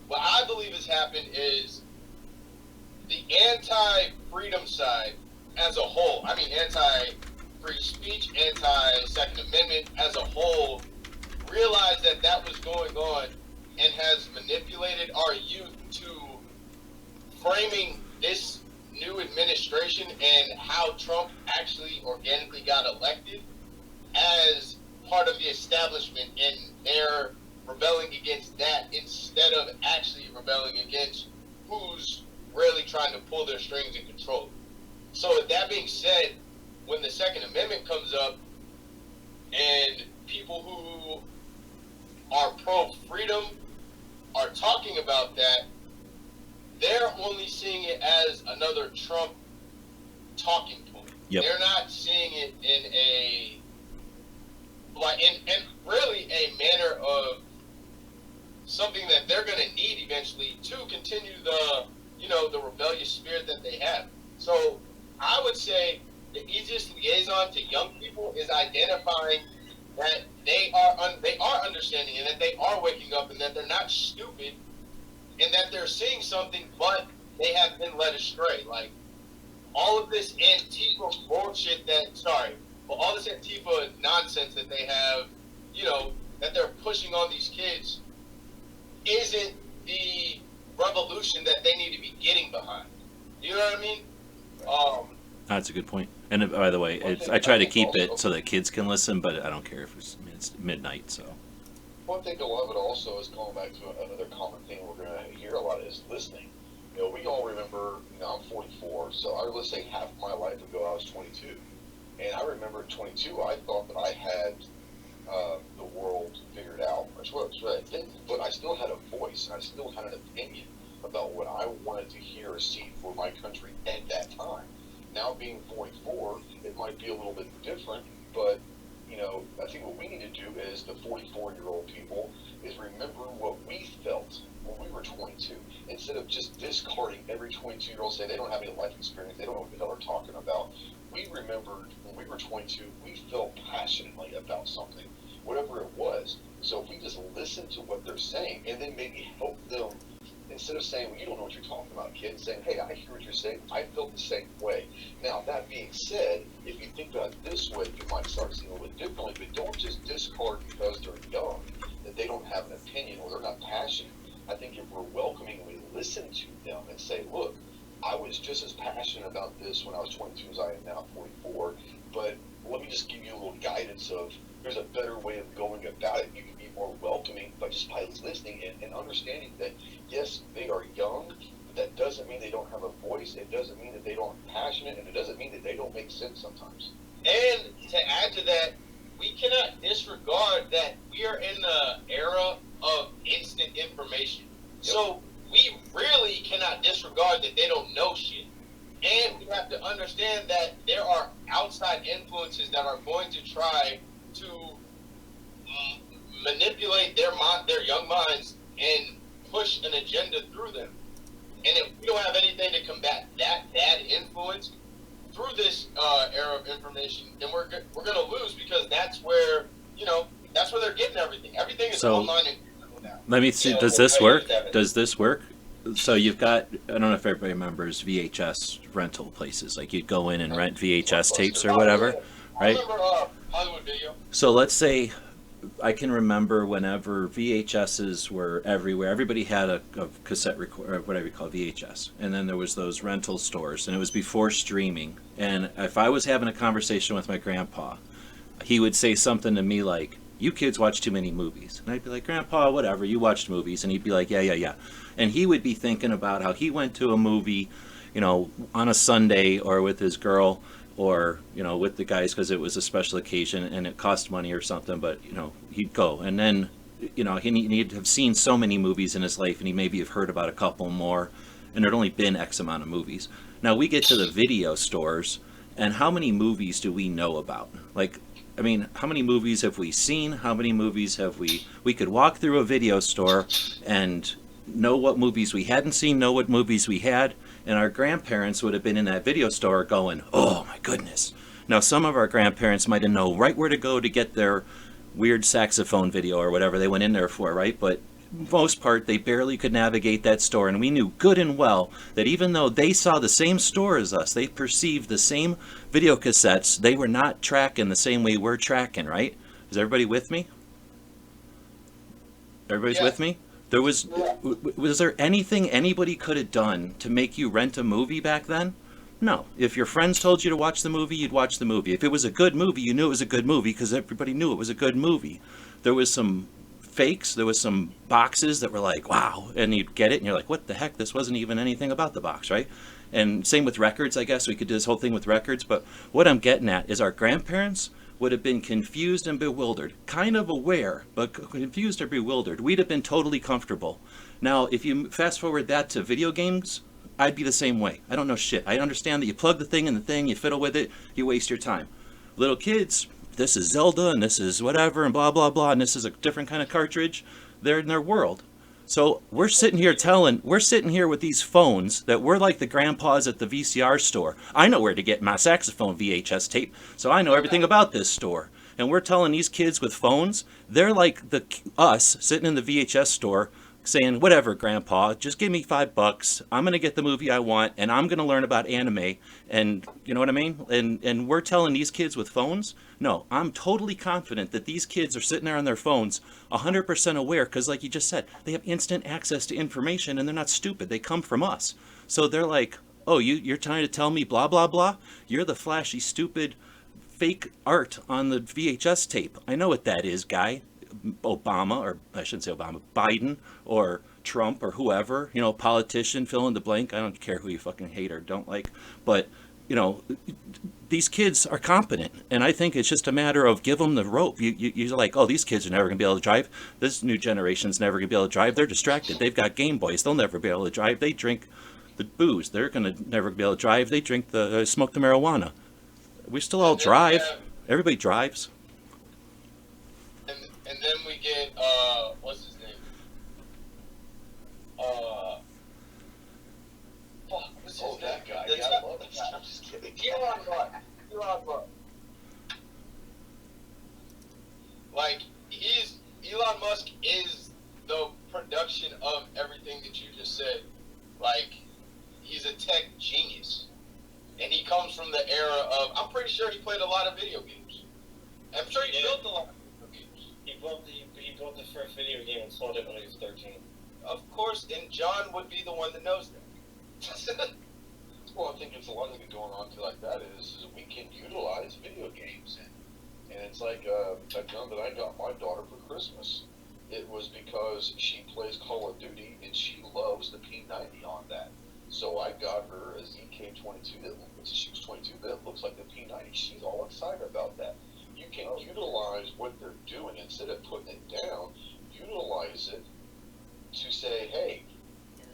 what I believe has happened is the anti-freedom side as a whole, I mean anti-free speech, anti-Second Amendment as a whole, realized that was going on and has manipulated our youth to framing this new administration and how Trump actually organically got elected as part of the establishment, and they're rebelling against that instead of actually rebelling against who's really trying to pull their strings and control it. So with that being said, when the Second Amendment comes up and people who are pro-freedom are talking about that, they're only seeing it as another Trump talking point. Yep. They're not seeing it in a really a manner of something that they're going to need eventually to continue the rebellious spirit that they have. So I would say the easiest liaison to young people is identifying that they are understanding and that they are waking up and that they're not stupid and that they're seeing something, but they have been led astray. Like, all of this Antifa bullshit all this Antifa nonsense that they have, that they're pushing on these kids isn't the revolution that they need to be getting behind. You know what I mean? That's a good point. And by the way, I try to keep it so that kids can listen, but I don't care if it's midnight, so. One thing to love it also is going back to another common thing we're going to hear a lot is listening. We all remember, I'm 44, so let's say half of my life ago I was 22. And I remember at 22, I thought that I had the world figured out. That's what I did. But I still had a voice, and I still had an opinion. about what I wanted to hear or see for my country at that time. Now being 44, it might be a little bit different, but you know, I think what we need to do as the 44-year-old people is remember what we felt when we were 22, instead of just discarding every 22-year-old saying they don't have any life experience, they don't know what the hell they're talking about. We remembered when we were 22, we felt passionately about something, whatever it was. So if we just listen to what they're saying and then maybe help them, instead of saying, well, you don't know what you're talking about, kid, saying, hey, I hear what you're saying, I felt the same way. Now, that being said, if you think about it this way, you might start seeing a little bit differently, but don't just discard because they're young, that they don't have an opinion or they're not passionate. I think if we're welcoming and we listen to them and say, look, I was just as passionate about this when I was 22 as I am now 44, but let me just give you a little guidance of there's a better way of going about it. You can be more welcoming by listening and understanding that, yes, they are young, but that doesn't mean they don't have a voice. It doesn't mean that they don't are passionate, and it doesn't mean that they don't make sense sometimes. And to add to that, we cannot disregard that we are in the era of instant information. Yep. So we really cannot disregard that they don't know shit. And we have to understand that there are outside influences that are going to try to manipulate their young minds and push an agenda through them. And if we don't have anything to combat that bad influence through this era of information, then we're going to lose, because that's where, you know, that's where they're getting everything. Everything is online and now. Let me see, does this work? Does this work? So you've got, I don't know if everybody remembers VHS rental places. Like you'd go in and rent VHS tapes or whatever, right? I remember Hollywood Video. So let's say I can remember whenever VHSs were everywhere. Everybody had a cassette recorder, whatever you call VHS, and then there was those rental stores, and it was before streaming. And if I was having a conversation with my grandpa, he would say something to me like, "You kids watch too many movies," and I'd be like, "Grandpa, whatever, you watched movies," and he'd be like, "Yeah," and he would be thinking about how he went to a movie, you know, on a Sunday or with his girl, or, you know, with the guys because it was a special occasion and it cost money or something, but, you know, he'd go. And then, you know, he'd have seen so many movies in his life, and he maybe have heard about a couple more, and there'd only been X amount of movies. Now we get to the video stores, and how many movies do we know about? Like, I mean, how many movies have we seen? How many movies have we could walk through a video store and know what movies we hadn't seen, know what movies we had, and our grandparents would have been in that video store going, "Oh my goodness." Now some of our grandparents might have known right where to go to get their weird saxophone video or whatever they went in there for, right? But most part, they barely could navigate that store, and we knew good and well that even though they saw the same store as us, they perceived the same video cassettes, they were not tracking the same way we're tracking, right? Is everybody with me? Everybody's with me? Was there anything anybody could have done to make you rent a movie back then? No. If your friends told you to watch the movie, you'd watch the movie. If it was a good movie, you knew it was a good movie because everybody knew it was a good movie. There was some fakes, there was some boxes that were like, wow, and you'd get it and you're like, what the heck, this wasn't even anything about the box, right? And same with records, I guess. We could do this whole thing with records, but what I'm getting at is our grandparents would have been confused and bewildered, kind of aware, but confused or bewildered. We'd have been totally comfortable. Now, if you fast forward that to video games, I'd be the same way. I don't know shit. I understand that you plug the thing in the thing, you fiddle with it, you waste your time. Little kids, this is Zelda, and this is whatever, and blah, blah, blah, and this is a different kind of cartridge. They're in their world. So we're sitting here with these phones that we're like the grandpas at the VCR store. I know where to get my saxophone VHS tape, so I know everything about this store. And we're telling these kids with phones, they're like us sitting in the VHS store saying, whatever, Grandpa, just give me $5. I'm going to get the movie I want, and I'm going to learn about anime. And you know what I mean? And we're telling these kids with phones, no, I'm totally confident that these kids are sitting there on their phones 100% aware, because like you just said, they have instant access to information, and they're not stupid. They come from us. So they're like, oh, you're trying to tell me blah, blah, blah? You're the flashy, stupid, fake art on the VHS tape. I know what that is, guy. Obama, or I shouldn't say Obama, Biden or Trump or whoever, you know, politician, fill in the blank. I don't care who you fucking hate or don't like, but you know, these kids are competent, and I think it's just a matter of give them the rope. You're like, oh, these kids are never going to be able to drive. This new generation's never going to be able to drive. They're distracted. They've got Game Boys. They'll never be able to drive. They drink the booze. They're going to never be able to drive. They drink smoke the marijuana. We still all drive. Everybody drives. And then we get what's his name? What's his name? That guy. The Yeah, I love it. I'm just kidding. Elon Musk. Like Elon Musk is the production of everything that you just said. Like, he's a tech genius. And he comes from the era of, I'm pretty sure he played a lot of video games. I'm sure he built a lot of video games. He built the first video game and sold it when he was 13. Of course, and John would be the one that knows that. Well, I think it's a lot of it going on to like that is we can utilize video games, and it's like a gun that I got my daughter for Christmas. It was because she plays Call of Duty and she loves the P90 on that. So I got her a ZK-22 that she was 22 that looks like the P90. She's all excited about that. You can utilize what they're doing instead of putting it down. Utilize it to say, hey,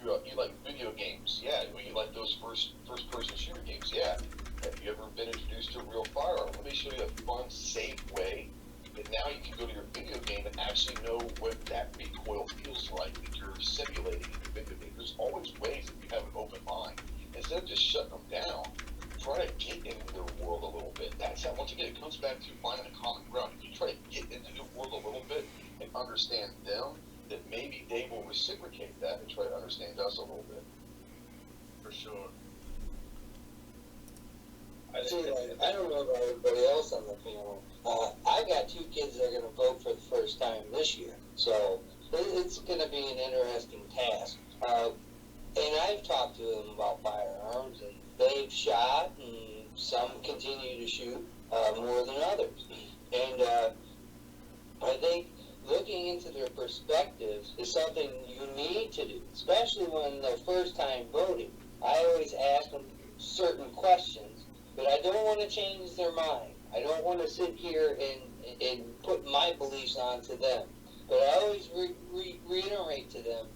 you like video games? Yeah. You like those first-person shooter games? Yeah. Have you ever been introduced to a real firearm? Let me show you a fun, safe way that now you can go to your video game and actually know what that recoil feels like that you're simulating in your video game. There's always ways if you have an open mind. Instead of just shutting them down, try to get into their world a little bit. That's how, once again, it comes back to finding a common ground. If you try to get into their world a little bit and understand them, then maybe they will reciprocate that and try to understand us a little bit. For sure. I don't know about everybody else on the panel. I got two kids that are going to vote for the first time this year, so it's going to be an interesting task. And I've talked to them about firearms, and they've shot, and some continue to shoot more than others. And I think looking into their perspectives is something you need to do, especially when they're first time voting. I always ask them certain questions, but I don't want to change their mind. I don't want to sit here and put my beliefs onto them. But I always reiterate to them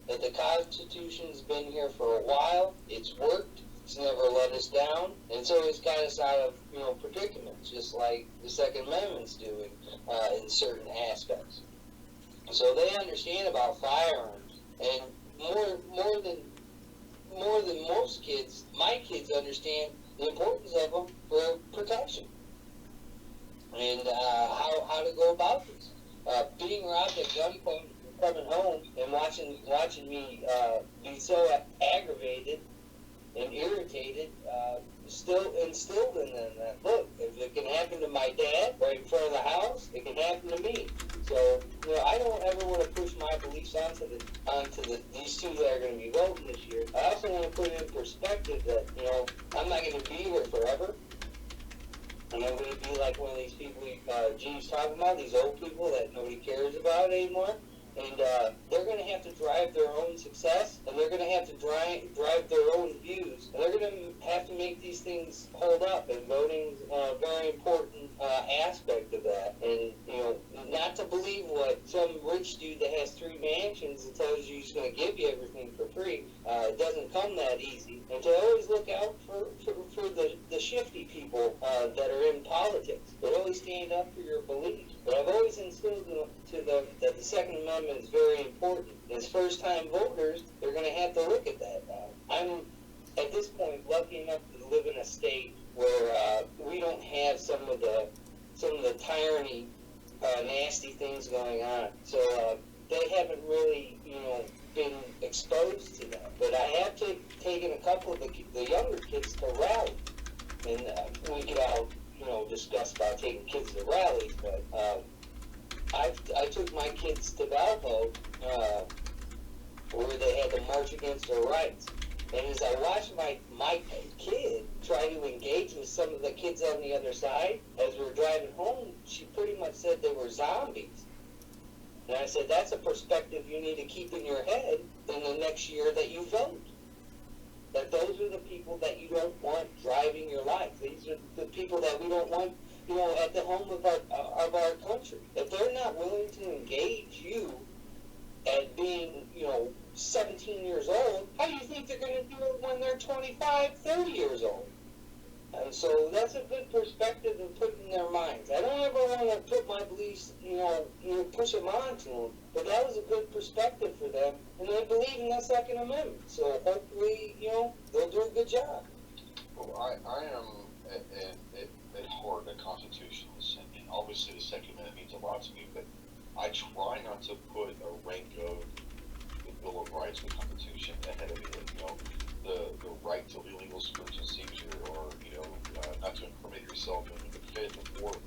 that the Constitution's been here for a while. It's worked. It's never let us down. And it's always got us out of, predicaments, just like the Second Amendment's doing in certain aspects. So they understand about firearms, and more than most kids, my kids understand the importance of them for protection and how to go about this. Being robbed at gunpoint, coming home and watching me be so aggravated and irritated, still instilled in them that, look, if it can happen to my dad right in front of the house, it can happen to me. So, I don't ever want to push my beliefs onto these two that are going to be voting this year. I also want to put it in perspective that, I'm not going to be here forever. And I'm going to be like one of these people Gene's talking about, these old people that nobody cares about anymore. And they're going to have to drive their own success, and they're going to have to drive their own views, and they're going to have to make these things hold up. And voting's a very important aspect of that. And not to believe what some rich dude that has 3 mansions and tells you he's going to give you everything for free. It doesn't come that easy. And to always look out for the shifty people that are in politics. They always stand up for your beliefs. But I've always instilled to them that the Second Amendment is very important. As first-time voters, they're going to have to look at that. I'm, at this point, lucky enough to live in a state where we don't have some of the tyranny, nasty things going on. So they haven't really, been exposed to that. But I have taken a couple of the younger kids to rally, and we could all discuss about taking kids to rallies, but I took my kids to Valpo where they had to march against their rights. And as I watched my kid try to engage with some of the kids on the other side, as we were driving home, she pretty much said they were zombies. And I said, that's a perspective you need to keep in your head in the next year that you vote. that those are the people that you don't want driving your life. These are the people that we don't want, at the home of our country. If they're not willing to engage you at being, 17 years old, how do you think they're going to do it when they're 25, 30 years old? And so that's a good perspective to put in their minds. I don't ever want to put my beliefs, push them onto them, but that was a good perspective for them, and they believe in the Second Amendment. So hopefully, they'll do a good job. Well, I am at heart a constitutionalist, and obviously the Second Amendment means a lot to me, but I try not to put a rank of the Bill of Rights, the Constitution, ahead of it. The right to illegal search and seizure, or not to incriminate yourself in the Fifth and Fourth.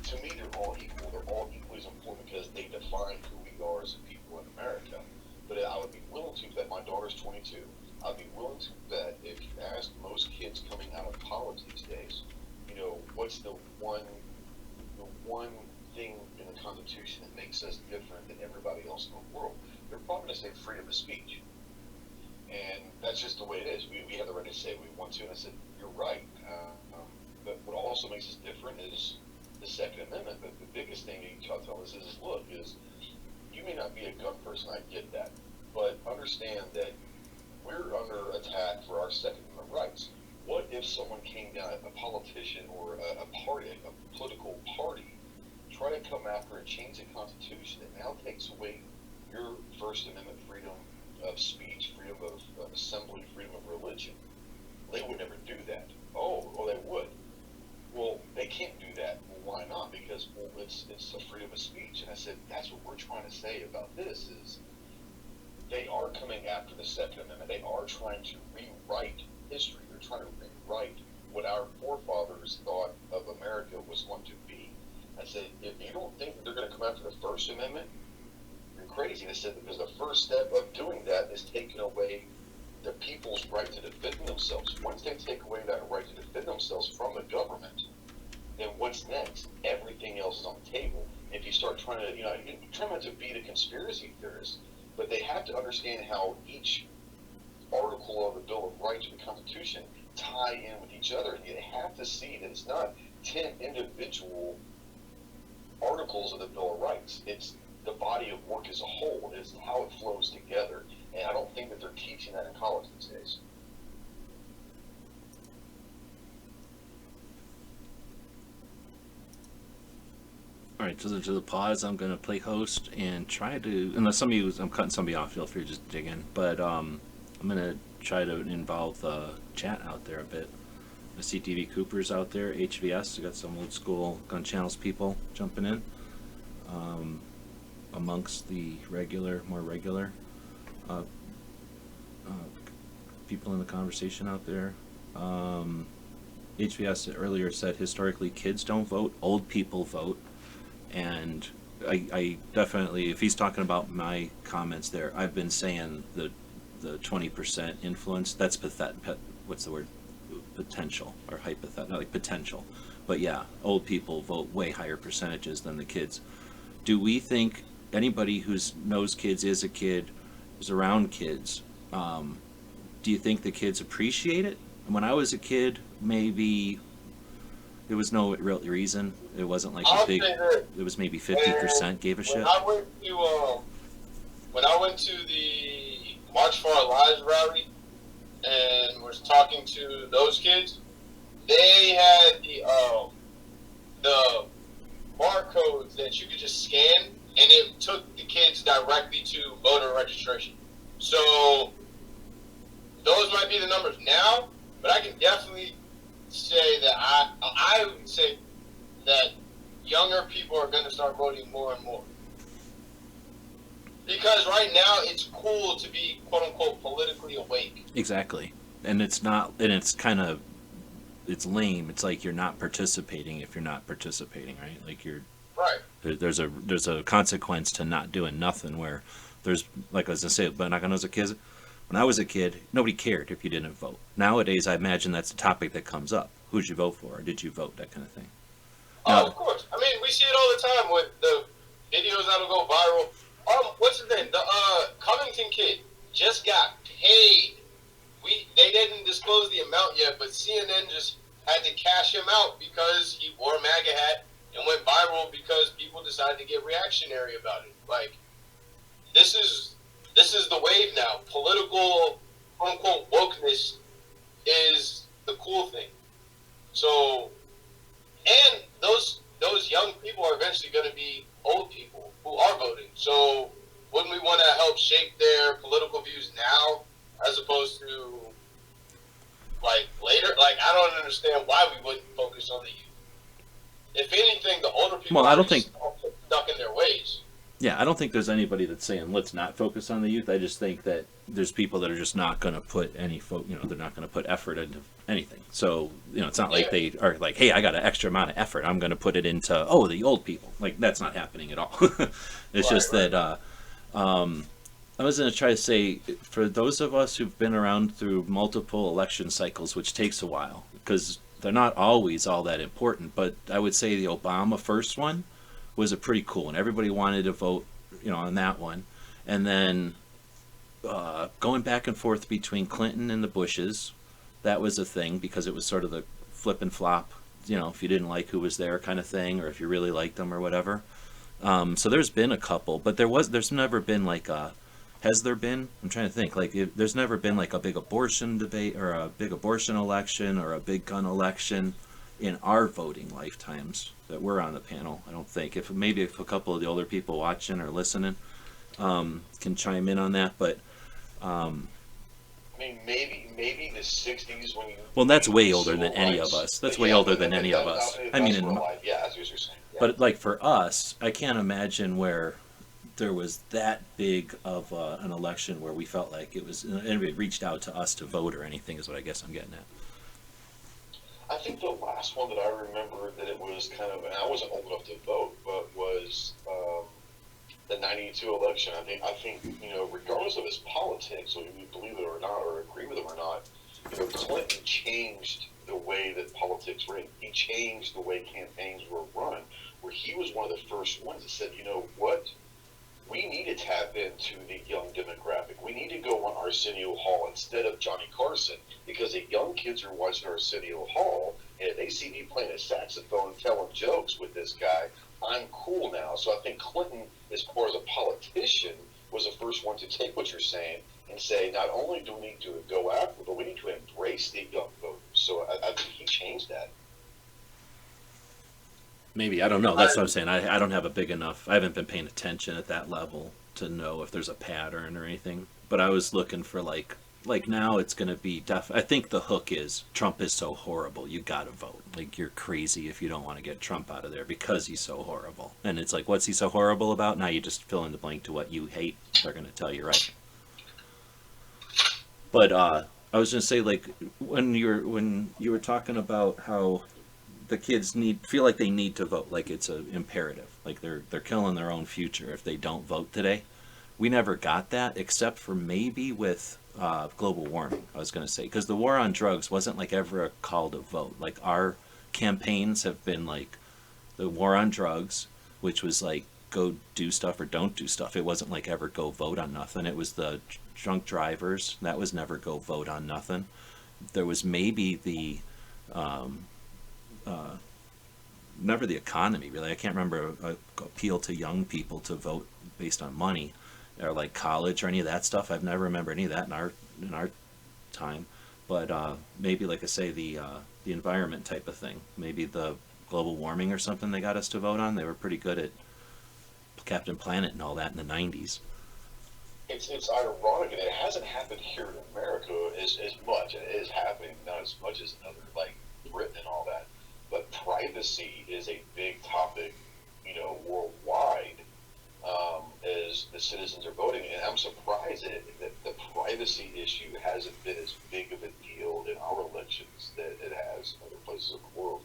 To me, they're all equal. They're all equally as important because they define who we are as a people in America. But I would be willing to bet, my daughter's 22. I'd be willing to bet if you ask most kids coming out of college these days, what's the one thing in the Constitution that makes us different than everybody else in the world? They're probably going to say freedom of speech. And that's just the way it is. We have the right to say we want to, and I said, you're right. But what also makes us different is the Second Amendment. But the biggest thing you can tell us is, look, you may not be a gun person, I get that, but understand that we're under attack for our Second Amendment rights. What if someone came down, a politician or a party, a political party, try to come after and change the Constitution that now takes away your First Amendment freedom of speech, freedom of assembly, freedom of religion? They would never do that. Oh, they would. Well, they can't do that. Well, why not? Because, it's a freedom of speech. And I said, that's what we're trying to say about this is they are coming after the Second Amendment. They are trying to rewrite history. They're trying to rewrite what our forefathers thought of America was going to be. I said, if you don't think that they're going to come after the First Amendment, you're crazy. And I said, because the first step of doing that is taking away the people's right to defend themselves. Once they take away that right to defend themselves from the government, then what's next? Everything else is on the table. If you start trying to, try not to be the conspiracy theorist, but they have to understand how each article of the Bill of Rights or the Constitution tie in with each other. And you have to see that it's not 10 individual articles of the Bill of Rights. It's the body of work as a whole. It's how it flows together. And I don't think that they're teaching that in college these days. All right, to the pause, I'm going to play host and try to, unless some of you, I'm cutting somebody off, feel free to just dig in, but I'm going to try to involve the chat out there a bit. The CTV Coopers out there, HVS, we got some old school gun channels people jumping in, amongst the more regular people in the conversation out there. HVS earlier said historically kids don't vote, old people vote. And I definitely, if he's talking about my comments there, I've been saying the 20% influence, that's what's the word? Potential, or hypothetical, not like potential. But yeah, old people vote way higher percentages than the kids. Do we think anybody who knows kids, is a kid, is around kids, do you think the kids appreciate it? When I was a kid, maybe there was no real reason. It wasn't like a big. It was maybe 50% gave a shit. When I went to the March for Our Lives rally and was talking to those kids, they had the barcodes that you could just scan, and it took the kids directly to voter registration. So those might be the numbers now, but I can definitely say that I would say that younger people are going to start voting more and more. Because right now it's cool to be quote unquote politically awake. Exactly. And it's not, and it's kind of, it's lame. It's like you're not participating if you're not participating, right? Like you're, right. There's a consequence to not doing nothing, where there's, like I was going to say, but when I was a kid, nobody cared if you didn't vote. Nowadays, I imagine that's a topic that comes up. Who'd you vote for? Or did you vote? That kind of thing. Of course. I mean, we see it all the time with the videos that'll go viral. What's his name? The Covington kid just got paid they didn't disclose the amount yet, but CNN just had to cash him out because he wore a MAGA hat and went viral because people decided to get reactionary about it. Like, this is the wave now. Political, quote unquote, wokeness is the cool thing. So, and those young people are eventually going to be old people who are voting. So, wouldn't we want to help shape their political views now as opposed to like later? Like, I don't understand why we wouldn't focus on the youth. If anything, the older people Well, I don't are think stuck in their ways. Yeah, I don't think there's anybody that's saying let's not focus on the youth. I just think that there's people that are just not going to put any they're not going to put effort into anything. So, it's not like they are like, hey, I got an extra amount of effort, I'm going to put it into the old people. Like, that's not happening at all. It's just that I was going to try to say, for those of us who've been around through multiple election cycles, which takes a while because they're not always all that important, but I would say the Obama first one was a pretty cool one. Everybody wanted to vote, on that one. And then going back and forth between Clinton and the Bushes, that was a thing because it was sort of the flip and flop, if you didn't like who was there kind of thing, or if you really liked them or whatever. So there's been a couple, but there's never been like has there been? I'm trying to think. Like, there's never been like a big abortion debate or a big abortion election or a big gun election in our voting lifetimes that we're on the panel. I don't think. If a couple of the older people watching or listening can chime in on that, but I mean, maybe the '60s when you. Well, that's way older than any of us. That's way older than any of us. I mean, yeah, that's what you're saying. Yeah. But like for us, I can't imagine where there was that big of an election where we felt like it was anybody reached out to us to vote or anything. Is what I guess I'm getting at. I think the last one that I remember that it was kind of, and I wasn't old enough to vote, but was the '92 election. I think regardless of his politics, whether you believe it or not, or agree with him or not, Clinton changed the way that politics ran. He changed the way campaigns were run, where he was one of the first ones that said, what? We need to tap into the young demographic. We need to go on Arsenio Hall instead of Johnny Carson, because the young kids are watching Arsenio Hall, and if they see me playing a saxophone and telling jokes with this guy, I'm cool now. So I think Clinton, as far as a politician, was the first one to take what you're saying and say, not only do we need to go after, but we need to embrace the young voters. So I think he changed that. Maybe, I don't know. That's what I'm saying. I don't have a big enough, I haven't been paying attention at that level to know if there's a pattern or anything. But I was looking for like now it's going to be I think the hook is Trump is so horrible, you got to vote. Like, you're crazy if you don't want to get Trump out of there because he's so horrible. And it's like, what's he so horrible about? Now you just fill in the blank to what you hate. They're going to tell you, right? But I was going to say, like, when you were talking about how the kids feel like they need to vote, like it's an imperative, like they're killing their own future if they don't vote today. We never got that, except for maybe with global warming, I was going to say, because the war on drugs wasn't like ever a call to vote. Like, our campaigns have been like the war on drugs, which was like go do stuff or don't do stuff. It wasn't like ever go vote on nothing. It was the drunk drivers, that was never go vote on nothing. There was maybe the never the economy, really. I can't remember appeal to young people to vote based on money or like college or any of that stuff. I've never remembered any of that in our time. But maybe, like I say, the environment type of thing. Maybe the global warming or something they got us to vote on. They were pretty good at Captain Planet and all that in the 90s. It's ironic, and it hasn't happened here in America as much. It is happening, not as much as in other, like Britain and all that. But privacy is a big topic, worldwide, as the citizens are voting. And I'm surprised that the privacy issue hasn't been as big of a deal in our elections that it has in other places of the world.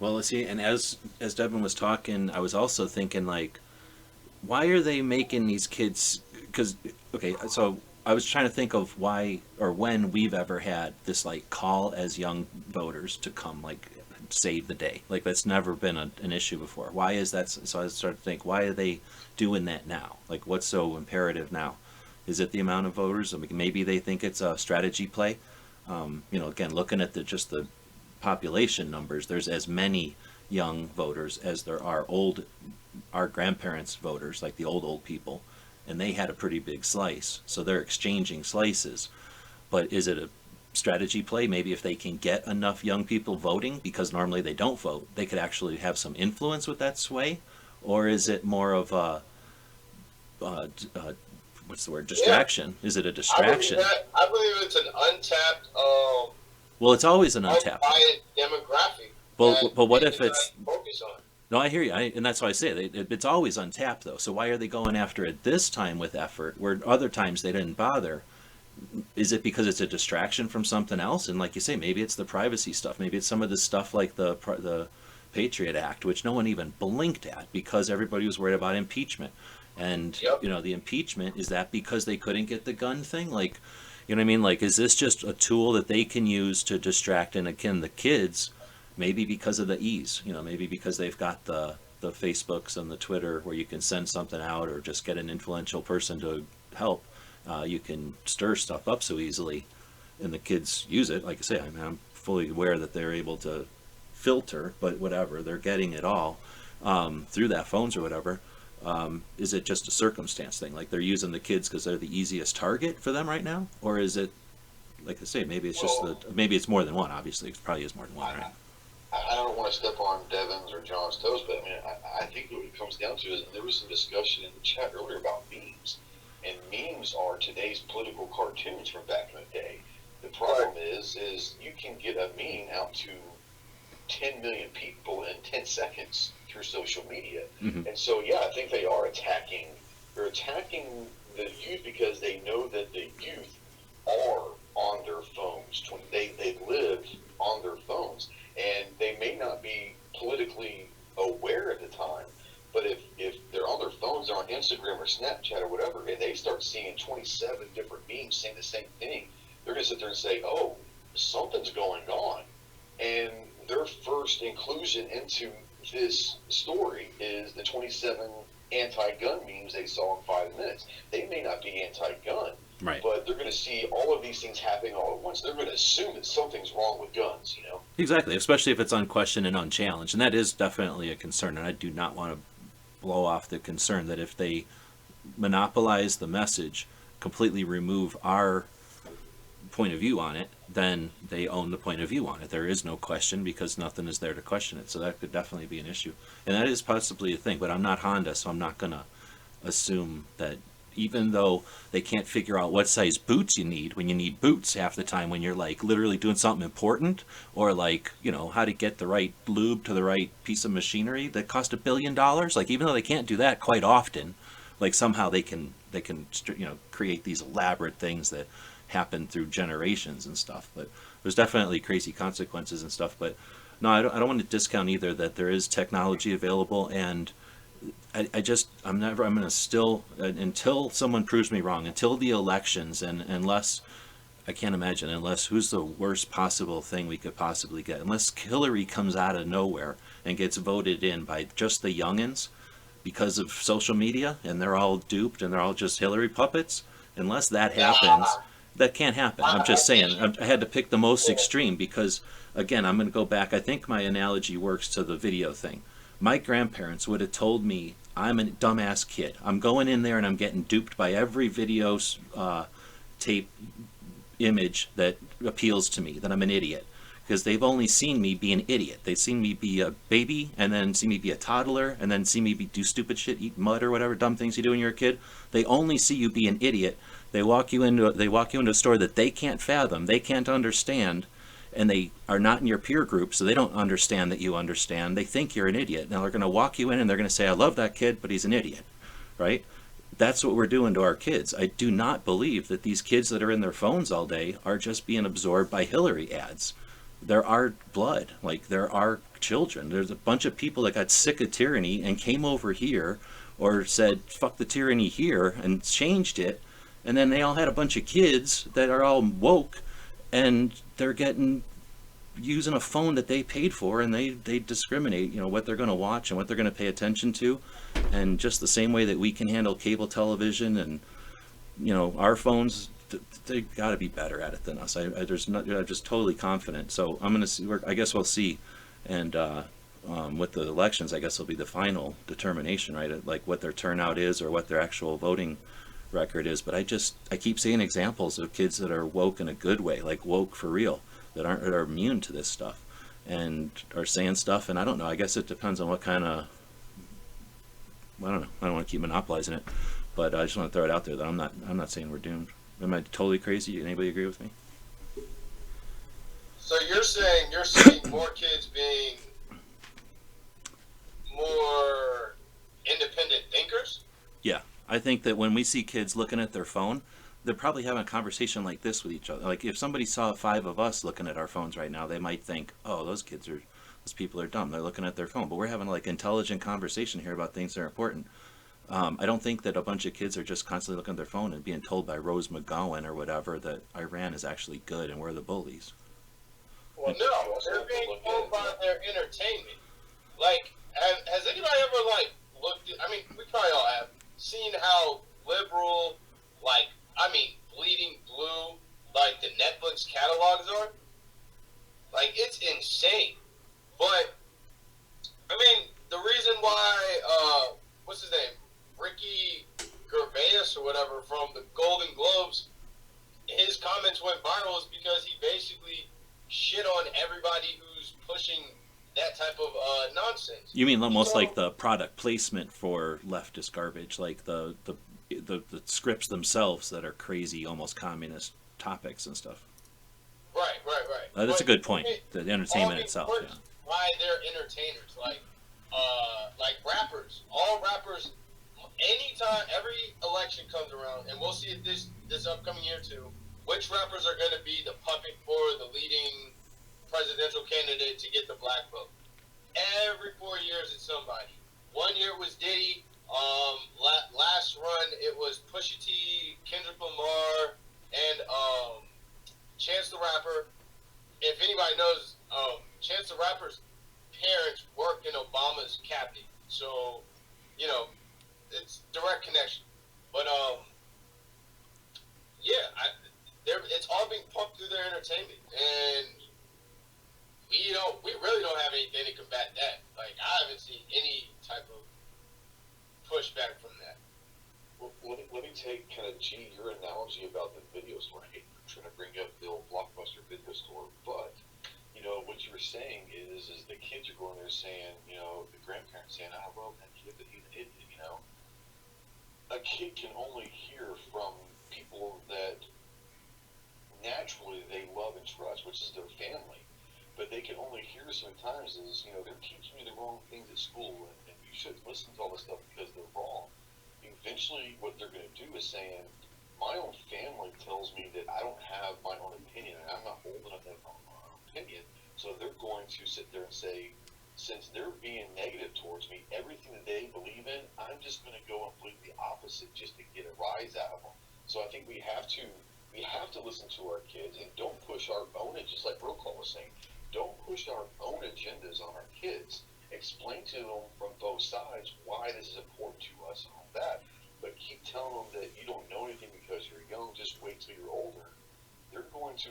Well, let's see. And as Devin was talking, I was also thinking, like, why are they making these kids? Because, okay, so I was trying to think of why or when we've ever had this, like, call as young voters to come, like, save the day. Like, that's never been an issue before. Why is that? So I started to think, why are they doing that now? Like, what's so imperative now? Is it the amount of voters? I mean, maybe they think it's a strategy play. Again, looking at just the population numbers, there's as many young voters as there are our grandparents' voters, like the old people, and they had a pretty big slice. So they're exchanging slices. But is it a strategy play? Maybe if they can get enough young people voting, because normally they don't vote, they could actually have some influence with that sway? Or is it more of a, what's the word, distraction? Is it a distraction? I believe it's an untapped, Well, it's always an untapped. unbiased demographic. But what if they it's... focus on? No, I hear you, and that's why I say it's always untapped, though. So why are they going after it this time with effort, where other times they didn't bother? Is it because it's a distraction from something else? And like you say, maybe it's the privacy stuff. Maybe it's some of the stuff like the Patriot Act, which no one even blinked at because everybody was worried about impeachment. And Yep. the impeachment, is that because they couldn't get the gun thing? Like, you know what I mean? Like, is this just a tool that they can use to distract, and again, the kids? Maybe because of the ease, maybe because they've got the Facebooks and the Twitter where you can send something out or just get an influential person to help. You can stir stuff up so easily, and the kids use it. Like I say, I'm fully aware that they're able to filter, but whatever, they're getting it all through that phones or whatever. Is it just a circumstance thing? Like they're using the kids because they're the easiest target for them right now? Or is it, like I say, maybe it's just maybe it's more than one, obviously. It probably is more than one, right? I don't want to step on Devin's or John's toes, but I mean, I think what it comes down to is there was some discussion in the chat earlier about memes, and memes are today's political cartoons from back in the day. The problem is you can get a meme out to 10 million people in 10 seconds through social media, and so yeah, I think they are attacking. They're attacking the youth because they know that the youth are on their phones. They've lived on their phones. And they may not be politically aware at the time, but if they're on their phones, they're on Instagram or Snapchat or whatever, and they start seeing 27 different memes saying the same thing, they're going to sit there and say, oh, something's going on. And their first inclusion into this story is the 27 anti-gun memes they saw in 5 minutes. They may not be anti-gun, Right. but they're going to see all of these things happening all at once. They're going to assume that something's wrong with guns, Exactly, especially if it's unquestioned and unchallenged. And that is definitely a concern. And I do not want to blow off the concern that if they monopolize the message, completely remove our point of view on it, then they own the point of view on it. There is no question because nothing is there to question it. So that could definitely be an issue. And that is possibly a thing. But I'm not Honda, so I'm not going to assume that even though they can't figure out what size boots you need when you need boots half the time when you're like literally doing something important, or like, how to get the right lube to the right piece of machinery that cost $1 billion. Like, even though they can't do that quite often, like somehow they can create these elaborate things that happen through generations and stuff. But there's definitely crazy consequences and stuff. But no, I don't want to discount either that there is technology available, and I'm going to still, until someone proves me wrong, until the elections, and unless, I can't imagine, unless who's the worst possible thing we could possibly get, unless Hillary comes out of nowhere and gets voted in by just the youngins because of social media, and they're all duped and they're all just Hillary puppets, unless that happens, that can't happen. I'm just saying, I had to pick the most extreme because, again, I'm going to go back, I think my analogy works to the video thing. My grandparents would have told me I'm a dumbass kid. I'm going in there and I'm getting duped by every video tape image that appeals to me, that I'm an idiot. Because they've only seen me be an idiot. They've seen me be a baby, and then see me be a toddler, and then see me do stupid shit, eat mud or whatever dumb things you do when you're a kid. They only see you be an idiot. They walk you into a store that they can't fathom, they can't understand, and they are not in your peer group, so they don't understand that you understand. They think you're an idiot. Now they're going to walk you in and they're going to say, I love that kid, but he's an idiot, right? That's what we're doing to our kids. I do not believe that these kids that are in their phones all day are just being absorbed by Hillary ads. There are blood, like there are children. There's a bunch of people that got sick of tyranny and came over here or said, fuck the tyranny here, and changed it. And then they all had a bunch of kids that are all woke, and they're using a phone that they paid for, and they discriminate, what they're going to watch and what they're going to pay attention to. And just the same way that we can handle cable television and, our phones they got to be better at it than us. I'm just totally confident. So I'm gonna see. I guess we'll see, and with the elections, I guess will be the final determination, right? Like what their turnout is or what their actual voting record is. But I keep seeing examples of kids that are woke in a good way, like woke for real, that are immune to this stuff and are saying stuff. And I don't know. I guess it depends on what kind of. I don't know. I don't want to keep monopolizing it, but I just want to throw it out there that I'm not saying we're doomed. Am I totally crazy? Anybody agree with me? So you're saying you're seeing more kids being more independent thinkers? Yeah, I think that when we see kids looking at their phone, they're probably having a conversation like this with each other. Like if somebody saw 5 of us looking at our phones right now, they might think, "Oh, those people are dumb. They're looking at their phone." But we're having like intelligent conversation here about things that are important. I don't think that a bunch of kids are just constantly looking at their phone and being told by Rose McGowan or whatever that Iran is actually good and we're the bullies. Well, no, they're being told by their entertainment. Like, has anybody ever like looked at? I mean, we probably all have seen how liberal, like, I mean, bleeding blue, like the Netflix catalogs are. Like, it's insane. But I mean, the reason why, what's his name? Ricky Gervais or whatever from the Golden Globes, his comments went viral is because he basically shit on everybody who's pushing that type of nonsense. You mean almost like the product placement for leftist garbage, like the scripts themselves that are crazy, almost communist topics and stuff. Right. That's a good point. The entertainment itself, yeah. Why they're entertainers, like rappers, all rappers. Anytime, every election comes around, and we'll see it this upcoming year too, which rappers are going to be the puppet for the leading presidential candidate to get the black vote. Every 4 years it's somebody. 1 year it was Diddy. Last run it was Pusha T, Kendrick Lamar, and Chance the Rapper. If anybody knows, Chance the Rapper's parents worked in Obama's cabinet, so it's direct connection. But it's all being pumped through their entertainment, and we really don't have anything to combat that. Like, I haven't seen any type of pushback from that. Well, let me take kind of your analogy about the video store. I hate trying to bring up the old Blockbuster video store, but what you were saying is the kids are going there saying, the grandparents saying, well, that kid, that he's an idiot, A kid can only hear from people that naturally they love and trust, which is their family. But they can only hear sometimes is, they're teaching you the wrong things at school, and you shouldn't listen to all this stuff because they're wrong. Eventually, what they're going to do is saying, my own family tells me that I don't have my own opinion, and I'm not old enough to have my own opinion. So they're going to sit there and say, since they're being negative towards me, everything that they believe in, I'm just going to go and believe the opposite just to get a rise out of them. So I think we have to listen to our kids and don't push our own, just like Brocall was saying, don't push our own agendas on our kids. Explain to them from both sides why this is important to us and all that, but keep telling them that you don't know anything because you're young, just wait till you're older. They're going to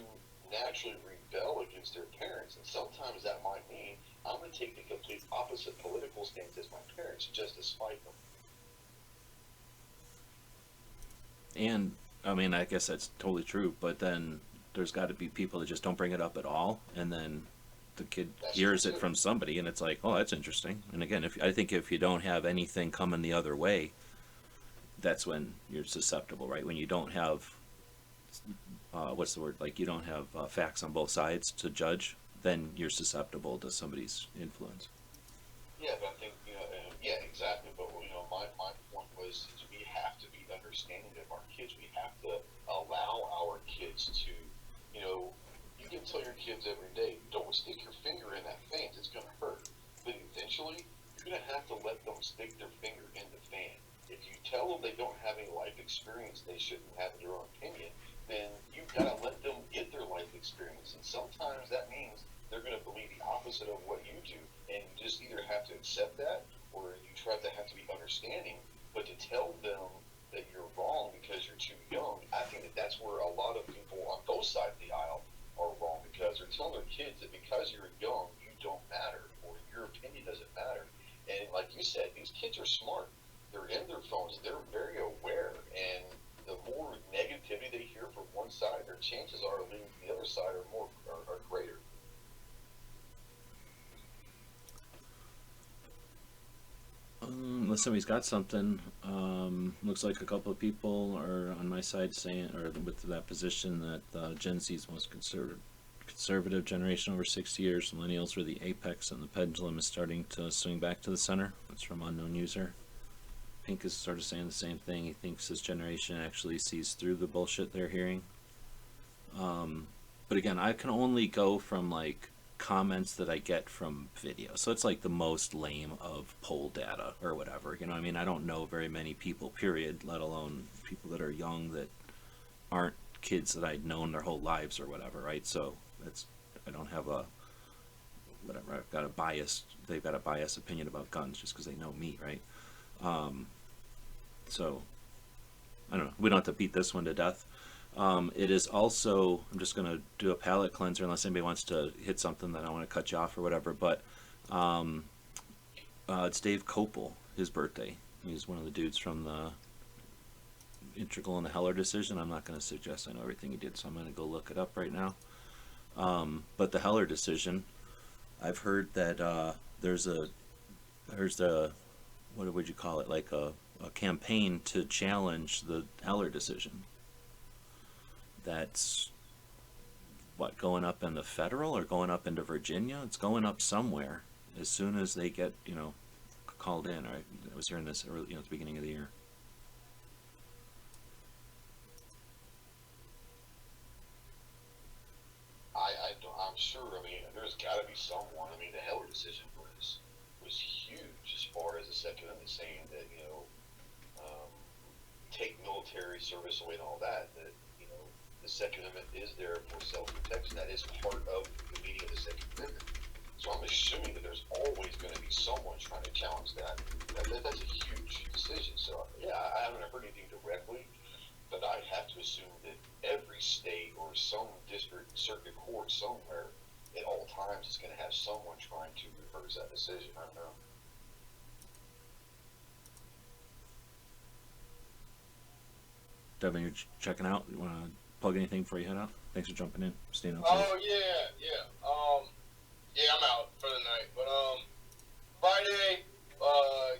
naturally rebel against their parents, and sometimes that might mean I'm going to take the complete opposite political stance as my parents just to spite them. And I mean, I guess that's totally true, but then there's got to be people that just don't bring it up at all, and then the kid hears it from somebody, and it's like, oh, that's interesting. And again, I think if you don't have anything coming the other way, that's when you're susceptible, right? When you don't have what's the word? Like, you don't have facts on both sides to judge, then you're susceptible to somebody's influence. Yeah, but I think yeah, exactly. But my point was we have to be understanding of our kids. We have to allow our kids to, you can tell your kids every day, don't stick your finger in that fan, it's going to hurt. But eventually, you're going to have to let them stick their finger in the fan. If you tell them they don't have any life experience, they shouldn't have their own opinion, then you've got to let them get their life experience. And sometimes that means they're going to believe the opposite of what you do. And you just either have to accept that, or you try to have to be understanding. But to tell them that you're wrong because you're too young. I think that that's where a lot of people on both sides of the aisle are wrong, because they're telling their kids that because you're young, you don't matter, or your opinion doesn't matter. And like you said, these kids are smart. They're in their phones. They're very aware. And the more negativity they hear from one side, their chances are of leaning to the other side are greater. Unless somebody's got something, looks like a couple of people are on my side saying, or with that position, that Gen Z is the most conservative generation over 60 years. Millennials were the apex, and the pendulum is starting to swing back to the center. That's from unknown user. Pink is sort of saying the same thing. He thinks this generation actually sees through the bullshit they're hearing. But again, I can only go from like comments that I get from video. So it's like the most lame of poll data or whatever. You know, I mean, I don't know very many people, period, let alone people that are young that aren't kids that I'd known their whole lives or whatever, right? So that's, I don't have a, whatever, I've got a biased, they've got a biased opinion about guns just because they know me, right? So, I don't know, we don't have to beat this one to death. It is also, I'm just going to do a palate cleanser unless anybody wants to hit something that I want to cut you off or whatever, but it's Dave Kopel, his birthday. He's one of the dudes from the Integral and the Heller decision. I'm not going to suggest I know everything he did, so I'm going to go look it up right now. But the Heller decision, I've heard that there's a, what would you call it, like a campaign to challenge the Heller decision. That's what, going up in the federal or going up into Virginia? It's going up somewhere as soon as they get, you know, called in. Right? I was hearing this early, you know, at the beginning of the year. I'm sure. I mean, there's got to be someone. I mean, the Heller decision was huge as far as the Second Amendment saying that, you know, take military service away and all that. That, you know, the Second Amendment is there for self-protection. That is part of the meaning of the Second Amendment. So I'm assuming that there's always going to be someone trying to challenge that. That's a huge decision. So yeah, I haven't heard anything directly, but I'd have to assume that every state or some district circuit court somewhere at all times is going to have someone trying to reverse that decision. I don't know. Devin, you're checking out? You want to plug anything before you head out? Thanks for jumping in, staying up. Oh yeah. Yeah, I'm out for the night. But Friday,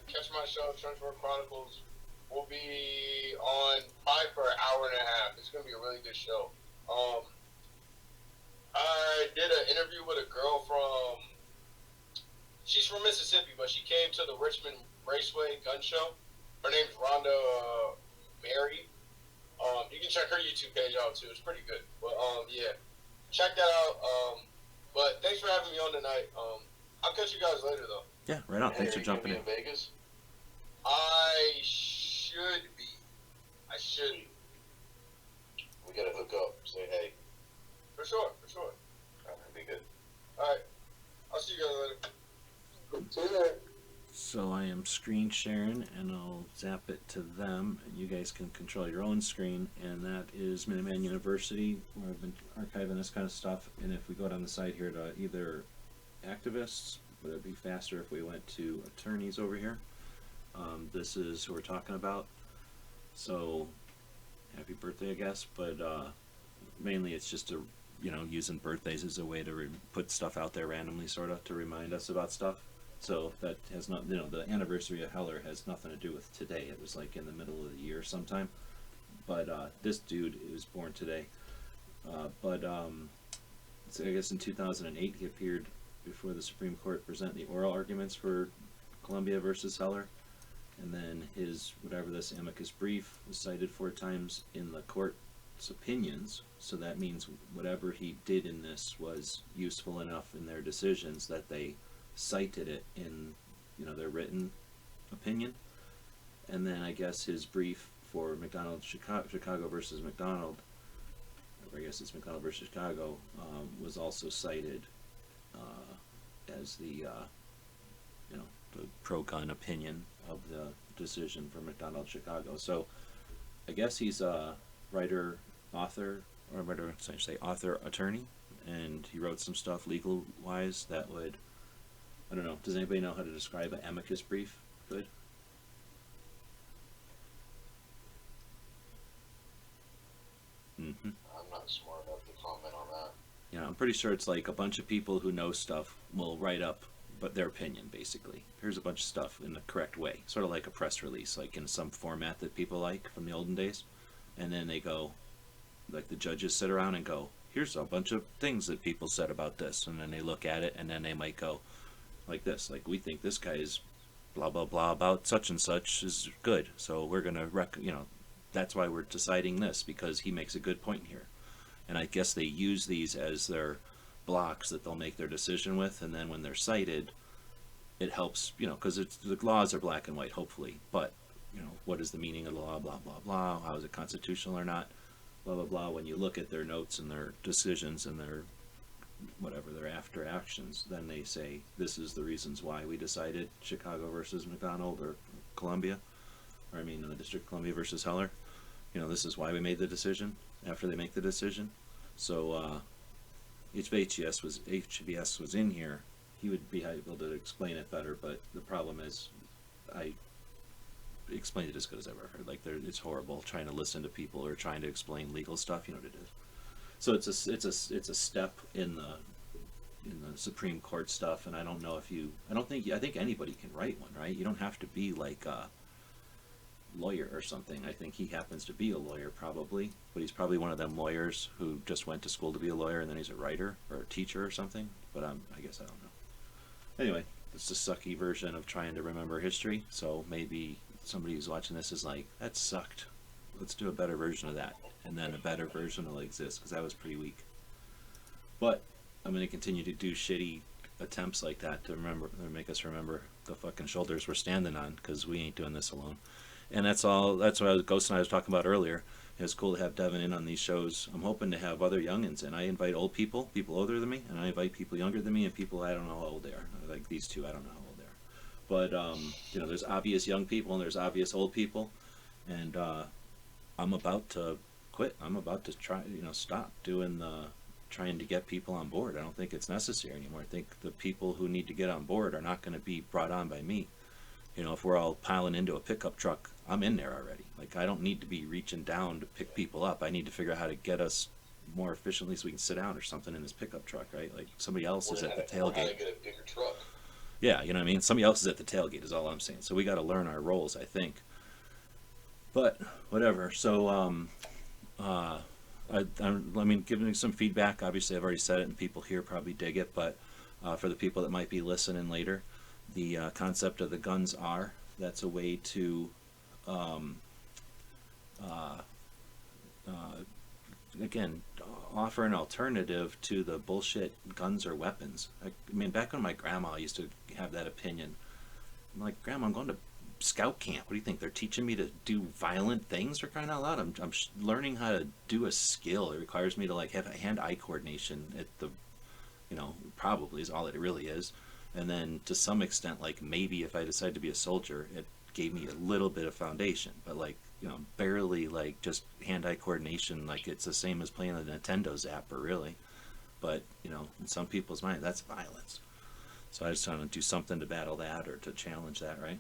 catch my show, Trenchwork Chronicles. Will be on probably for an hour and a half. It's gonna be a really good show. I did an interview with a girl she's from Mississippi, but she came to the Richmond Raceway gun show. Her name's Rhonda Mary. You can check her YouTube page out too. It's pretty good. But yeah, check that out. But thanks for having me on tonight. I'll catch you guys later though. Yeah, right on. Thanks for jumping in. Vegas? I should be. We gotta hook up. Say hey. For sure. That'd be good. Alright. I'll see you guys later. See you later. So I am screen sharing, and I'll zap it to them, and you guys can control your own screen, and that is Minuteman University, where I've been archiving this kind of stuff. And if we go down the side here to either activists, would it be faster if we went to attorneys over here? This is who we're talking about. So happy birthday, I guess, but mainly it's just a, you know, using birthdays as a way to put stuff out there randomly, sort of, to remind us about stuff. So that has not, you know, the anniversary of Heller has nothing to do with today. It was like in the middle of the year sometime. But this dude was born today. So I guess in 2008 he appeared before the Supreme Court to present the oral arguments for Columbia versus Heller. And then his, whatever this amicus brief, was cited 4 times in the court's opinions. So that means whatever he did in this was useful enough in their decisions that they cited it in, you know, their written opinion. And then I guess his brief for McDonald Chicago versus McDonald, or I guess it's McDonald versus Chicago, was also cited as the you know, the pro-gun opinion of the decision for McDonald Chicago. So I guess he's a writer, author, or whatever I should say, author, attorney, and he wrote some stuff legal wise that would, I don't know. Does anybody know how to describe an amicus brief? Good. Mm-hmm. I'm not smart enough to comment on that. You know, I'm pretty sure it's like a bunch of people who know stuff will write up, but their opinion basically. Here's a bunch of stuff in the correct way, sort of like a press release, like in some format that people like from the olden days, and then they go, like the judges sit around and go, here's a bunch of things that people said about this, and then they look at it, and then they might go like this, like we think this guy's blah blah blah about such and such is good, so we're gonna that's why we're deciding this because he makes a good point here. And I guess they use these as their blocks that they'll make their decision with, and then when they're cited, it helps, because the laws are black and white, hopefully, but, what is the meaning of the law, blah, blah, blah, how is it constitutional or not, blah, blah, blah. When you look at their notes and their decisions and their, whatever, their after actions, then they say, this is the reasons why we decided Chicago versus McDonald or Columbia, or the District of Columbia versus Heller. This is why we made the decision after they make the decision. So if HBS was in here, he would be able to explain it better, but the problem is I explained it as good as I've ever heard. Like, it's horrible trying to listen to people or trying to explain legal stuff. You know what it is. So it's a step in the Supreme Court stuff, and I don't know if I think anybody can write one, right? You don't have to be like a lawyer or something. I think he happens to be a lawyer probably, but he's probably one of them lawyers who just went to school to be a lawyer and then he's a writer or a teacher or something, but I guess I don't know. Anyway, it's a sucky version of trying to remember history, so maybe somebody who's watching this is like, that sucked, let's do a better version of that, and then a better version will exist, because that was pretty weak. But I'm going to continue to do shitty attempts like that to make us remember the fucking shoulders we're standing on, because we ain't doing this alone. And that's what Ghost and I was talking about earlier. It's cool to have Devin in on these shows. I'm hoping to have other youngins, and I invite old people older than me, and I invite people younger than me, and people I don't know how old they are. Like these two, I don't know how old they are. But, there's obvious young people, and there's obvious old people, and I'm about to quit. I'm about to try, stop doing trying to get people on board. I don't think it's necessary anymore. I think the people who need to get on board are not going to be brought on by me. If we're all piling into a pickup truck, I'm in there already. Like, I don't need to be reaching down to pick people up. I need to figure out how to get us more efficiently so we can sit down or something in this pickup truck, right? Like, somebody else is at the tailgate. How to get a bigger truck. Yeah, you know what I mean? Somebody else is at the tailgate is all I'm saying. So we got to learn our roles, I think. But, whatever. So, giving some feedback. Obviously, I've already said it, and people here probably dig it. But for the people that might be listening later, the concept of the guns are, that's a way to again offer an alternative to the bullshit guns or weapons. Back when my grandma used to have that opinion, I'm like, Grandma, I'm going to scout camp. What do you think? They're teaching me to do violent things, for crying out loud? I'm learning how to do a skill. It requires me to like have hand-eye coordination at the, probably is all it really is. And then to some extent, like maybe if I decide to be a soldier, it gave me a little bit of foundation, but like, barely like just hand-eye coordination, like it's the same as playing a Nintendo Zapper, really. But, in some people's mind, that's violence. So I just want to do something to battle that or to challenge that, right?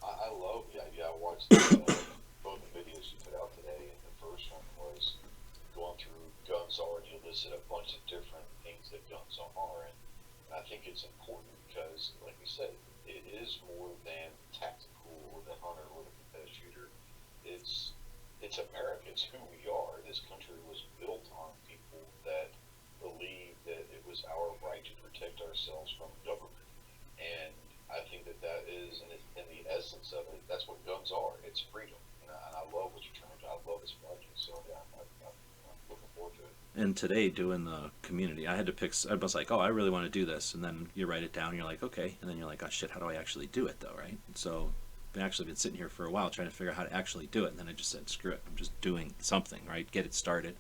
I love the idea. I watched both the videos you put out today, and the first one was going through guns are, and you listed a bunch of different things that guns are, and I think it's important because, like we said, it is more than tactical or the hunter or the competitive shooter. It's America. It's who we are. This country was built on people that believe that it was our right to protect ourselves from government, and I think that is in the essence of it. That's what guns are. It's freedom, and I love what you're trying to do. I love this project. So yeah, I'm looking forward to it. And today, doing the community, I had to pick. I was like, oh, I really want to do this, and then you write it down. And you're like, okay, and then you're like, oh shit, how do I actually do it though, right? So I've actually been sitting here for a while trying to figure out how to actually do it, and then I just said, screw it, I'm just doing something, right? Get it started.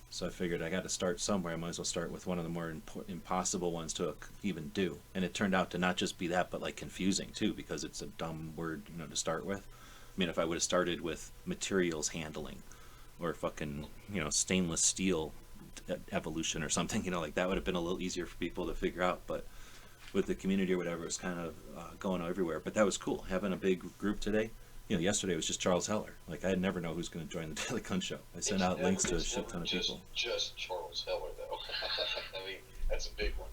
So I figured I got to start somewhere. I might as well start with one of the more impossible ones to even do. And it turned out to not just be that, but like confusing too, because it's a dumb word, to start with. I mean, if I would have started with materials handling or fucking, stainless steel evolution or something, like that would have been a little easier for people to figure out. But with the community or whatever, it's kind of going everywhere. But that was cool, having a big group today. Yesterday was just Charles Heller. Like, I'd never know who's going to join the Daily Gun Show. I sent out links to a shit ton of people. Just Charles Heller, though. I mean, that's a big one,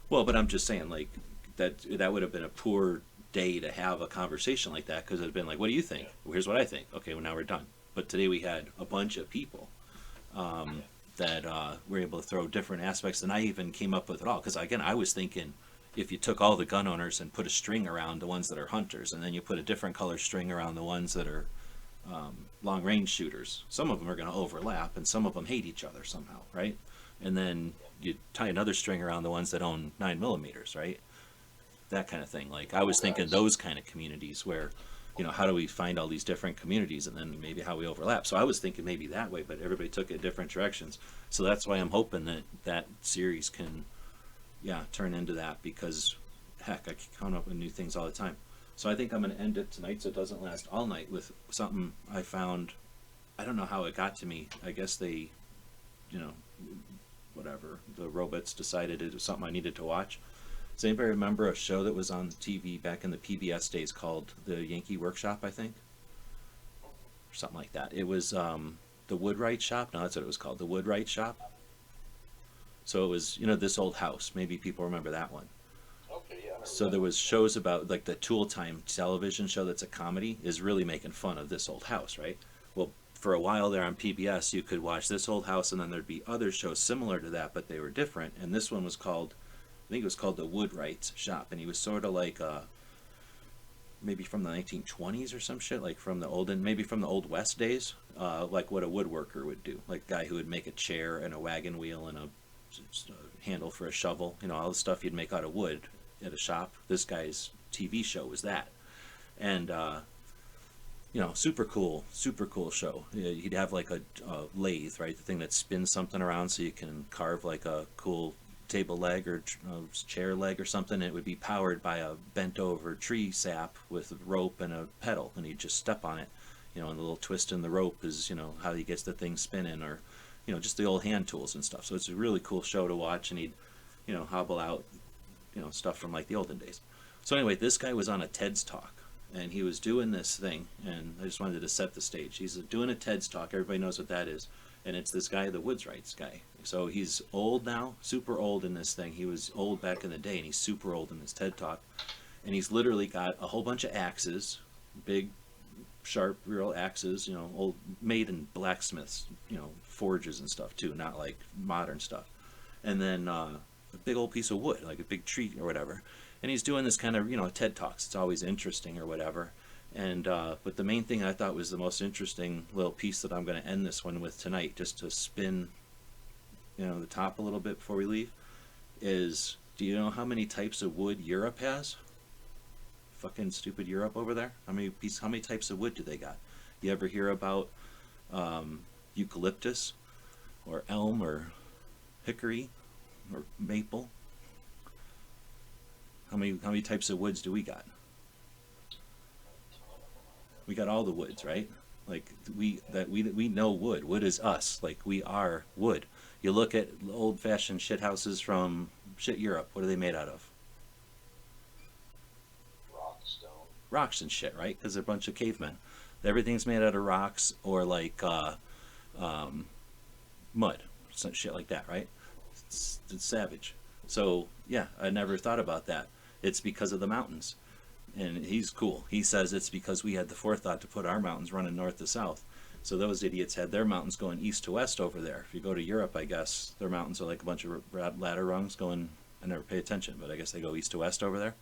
Well, but I'm just saying, like, that would have been a poor day to have a conversation like that, because it would have been like, what do you think? Well, here's what I think. Okay, well, now we're done. But today we had a bunch of people that were able to throw different aspects than I even came up with at all. Because, again, I was thinking, if you took all the gun owners and put a string around the ones that are hunters, and then you put a different color string around the ones that are long range shooters, some of them are going to overlap, and some of them hate each other somehow, right? And then you tie another string around the ones that own 9mm, right? That kind of thing. Like, I was thinking those kind of communities where, how do we find all these different communities, and then maybe how we overlap. So I was thinking maybe that way, but everybody took it different directions. So that's why I'm hoping that series can turn into that, because heck, I keep coming up with new things all the time. So I think I'm going to end it tonight so it doesn't last all night with something I found. I don't know how it got to me. I guess they, whatever, the robots decided it was something I needed to watch. Does anybody remember a show that was on TV back in the PBS days called The Yankee Workshop, I think? Or something like that. It was the Woodwright Shop. No, that's what it was called, the Woodwright Shop. So it was, This Old House. Maybe people remember that one. Okay, yeah. So there was shows about, like, the Tool Time television show that's a comedy is really making fun of This Old House, right? Well, for a while there on PBS, you could watch This Old House, and then there'd be other shows similar to that, but they were different. And this one was called, I think it was called The Woodwright Shop, and he was sort of like maybe from the 1920s or some shit, like maybe from the Old West days, like what a woodworker would do, like a guy who would make a chair and a wagon wheel and a handle for a shovel, all the stuff you'd make out of wood at a shop. This guy's TV show was that, and super cool show. He'd have like a lathe, right, the thing that spins something around so you can carve like a cool table leg or chair leg or something. It would be powered by a bent over tree sap with a rope and a pedal, and he'd just step on it, and the little twist in the rope is how he gets the thing spinning, or just the old hand tools and stuff. So it's a really cool show to watch, and he'd hobble out stuff from like the olden days. So anyway, this guy was on a TED's talk, and he was doing this thing, and I just wanted to set the stage. He's doing a TED's talk. Everybody knows what that is. And it's this guy, the Woodwrights guy. So he's old now, super old in this thing. He was old back in the day, and he's super old in this TED talk. And he's literally got a whole bunch of axes, big, sharp, real axes, old, made in blacksmiths, forges and stuff too, not like modern stuff. And then a big old piece of wood, like a big tree or whatever. And he's doing this kind of, TED Talks. It's always interesting or whatever. And but the main thing I thought was the most interesting little piece that I'm going to end this one with tonight, just to spin, the top a little bit before we leave, is, do you know how many types of wood Europe has? Fucking stupid Europe over there. How many types of wood do they got? You ever hear about eucalyptus, or elm, or hickory, or maple? How many types of woods do we got? We got all the woods, right? Like we know wood. Wood is us. Like, we are wood. You look at old-fashioned shit houses from shit Europe. What are they made out of? Rockstone. Rocks and shit, right? Because they're a bunch of cavemen. Everything's made out of rocks or like mud, some shit like that, right? It's savage. So yeah, I never thought about that. It's because of the mountains. And he's cool. He says it's because we had the forethought to put our mountains running north to south. So those idiots had their mountains going east to west over there. If you go to Europe, I guess, their mountains are like a bunch of ladder rungs going, I never pay attention, but I guess they go east to west over there.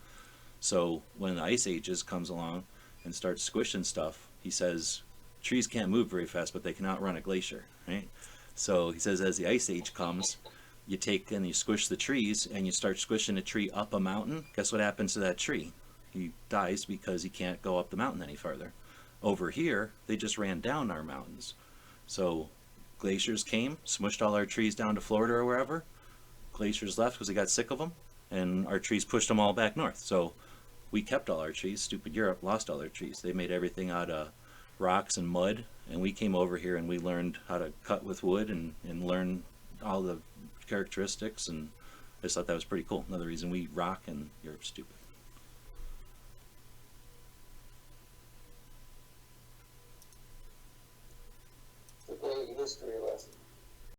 So when the Ice Ages comes along and starts squishing stuff, he says trees can't move very fast, but they can outrun a glacier, right? So he says as the Ice Age comes, you take and you squish the trees, and you start squishing a tree up a mountain. Guess what happens to that tree? He dies because he can't go up the mountain any farther. Over here, they just ran down our mountains. So glaciers came, smushed all our trees down to Florida or wherever. Glaciers left because they got sick of them, and our trees pushed them all back north. So we kept all our trees. Stupid Europe lost all their trees. They made everything out of rocks and mud, and we came over here and we learned how to cut with wood and learn all the characteristics, and I just thought that was pretty cool. Another reason we rock and Europe's stupid. It's a great history lesson.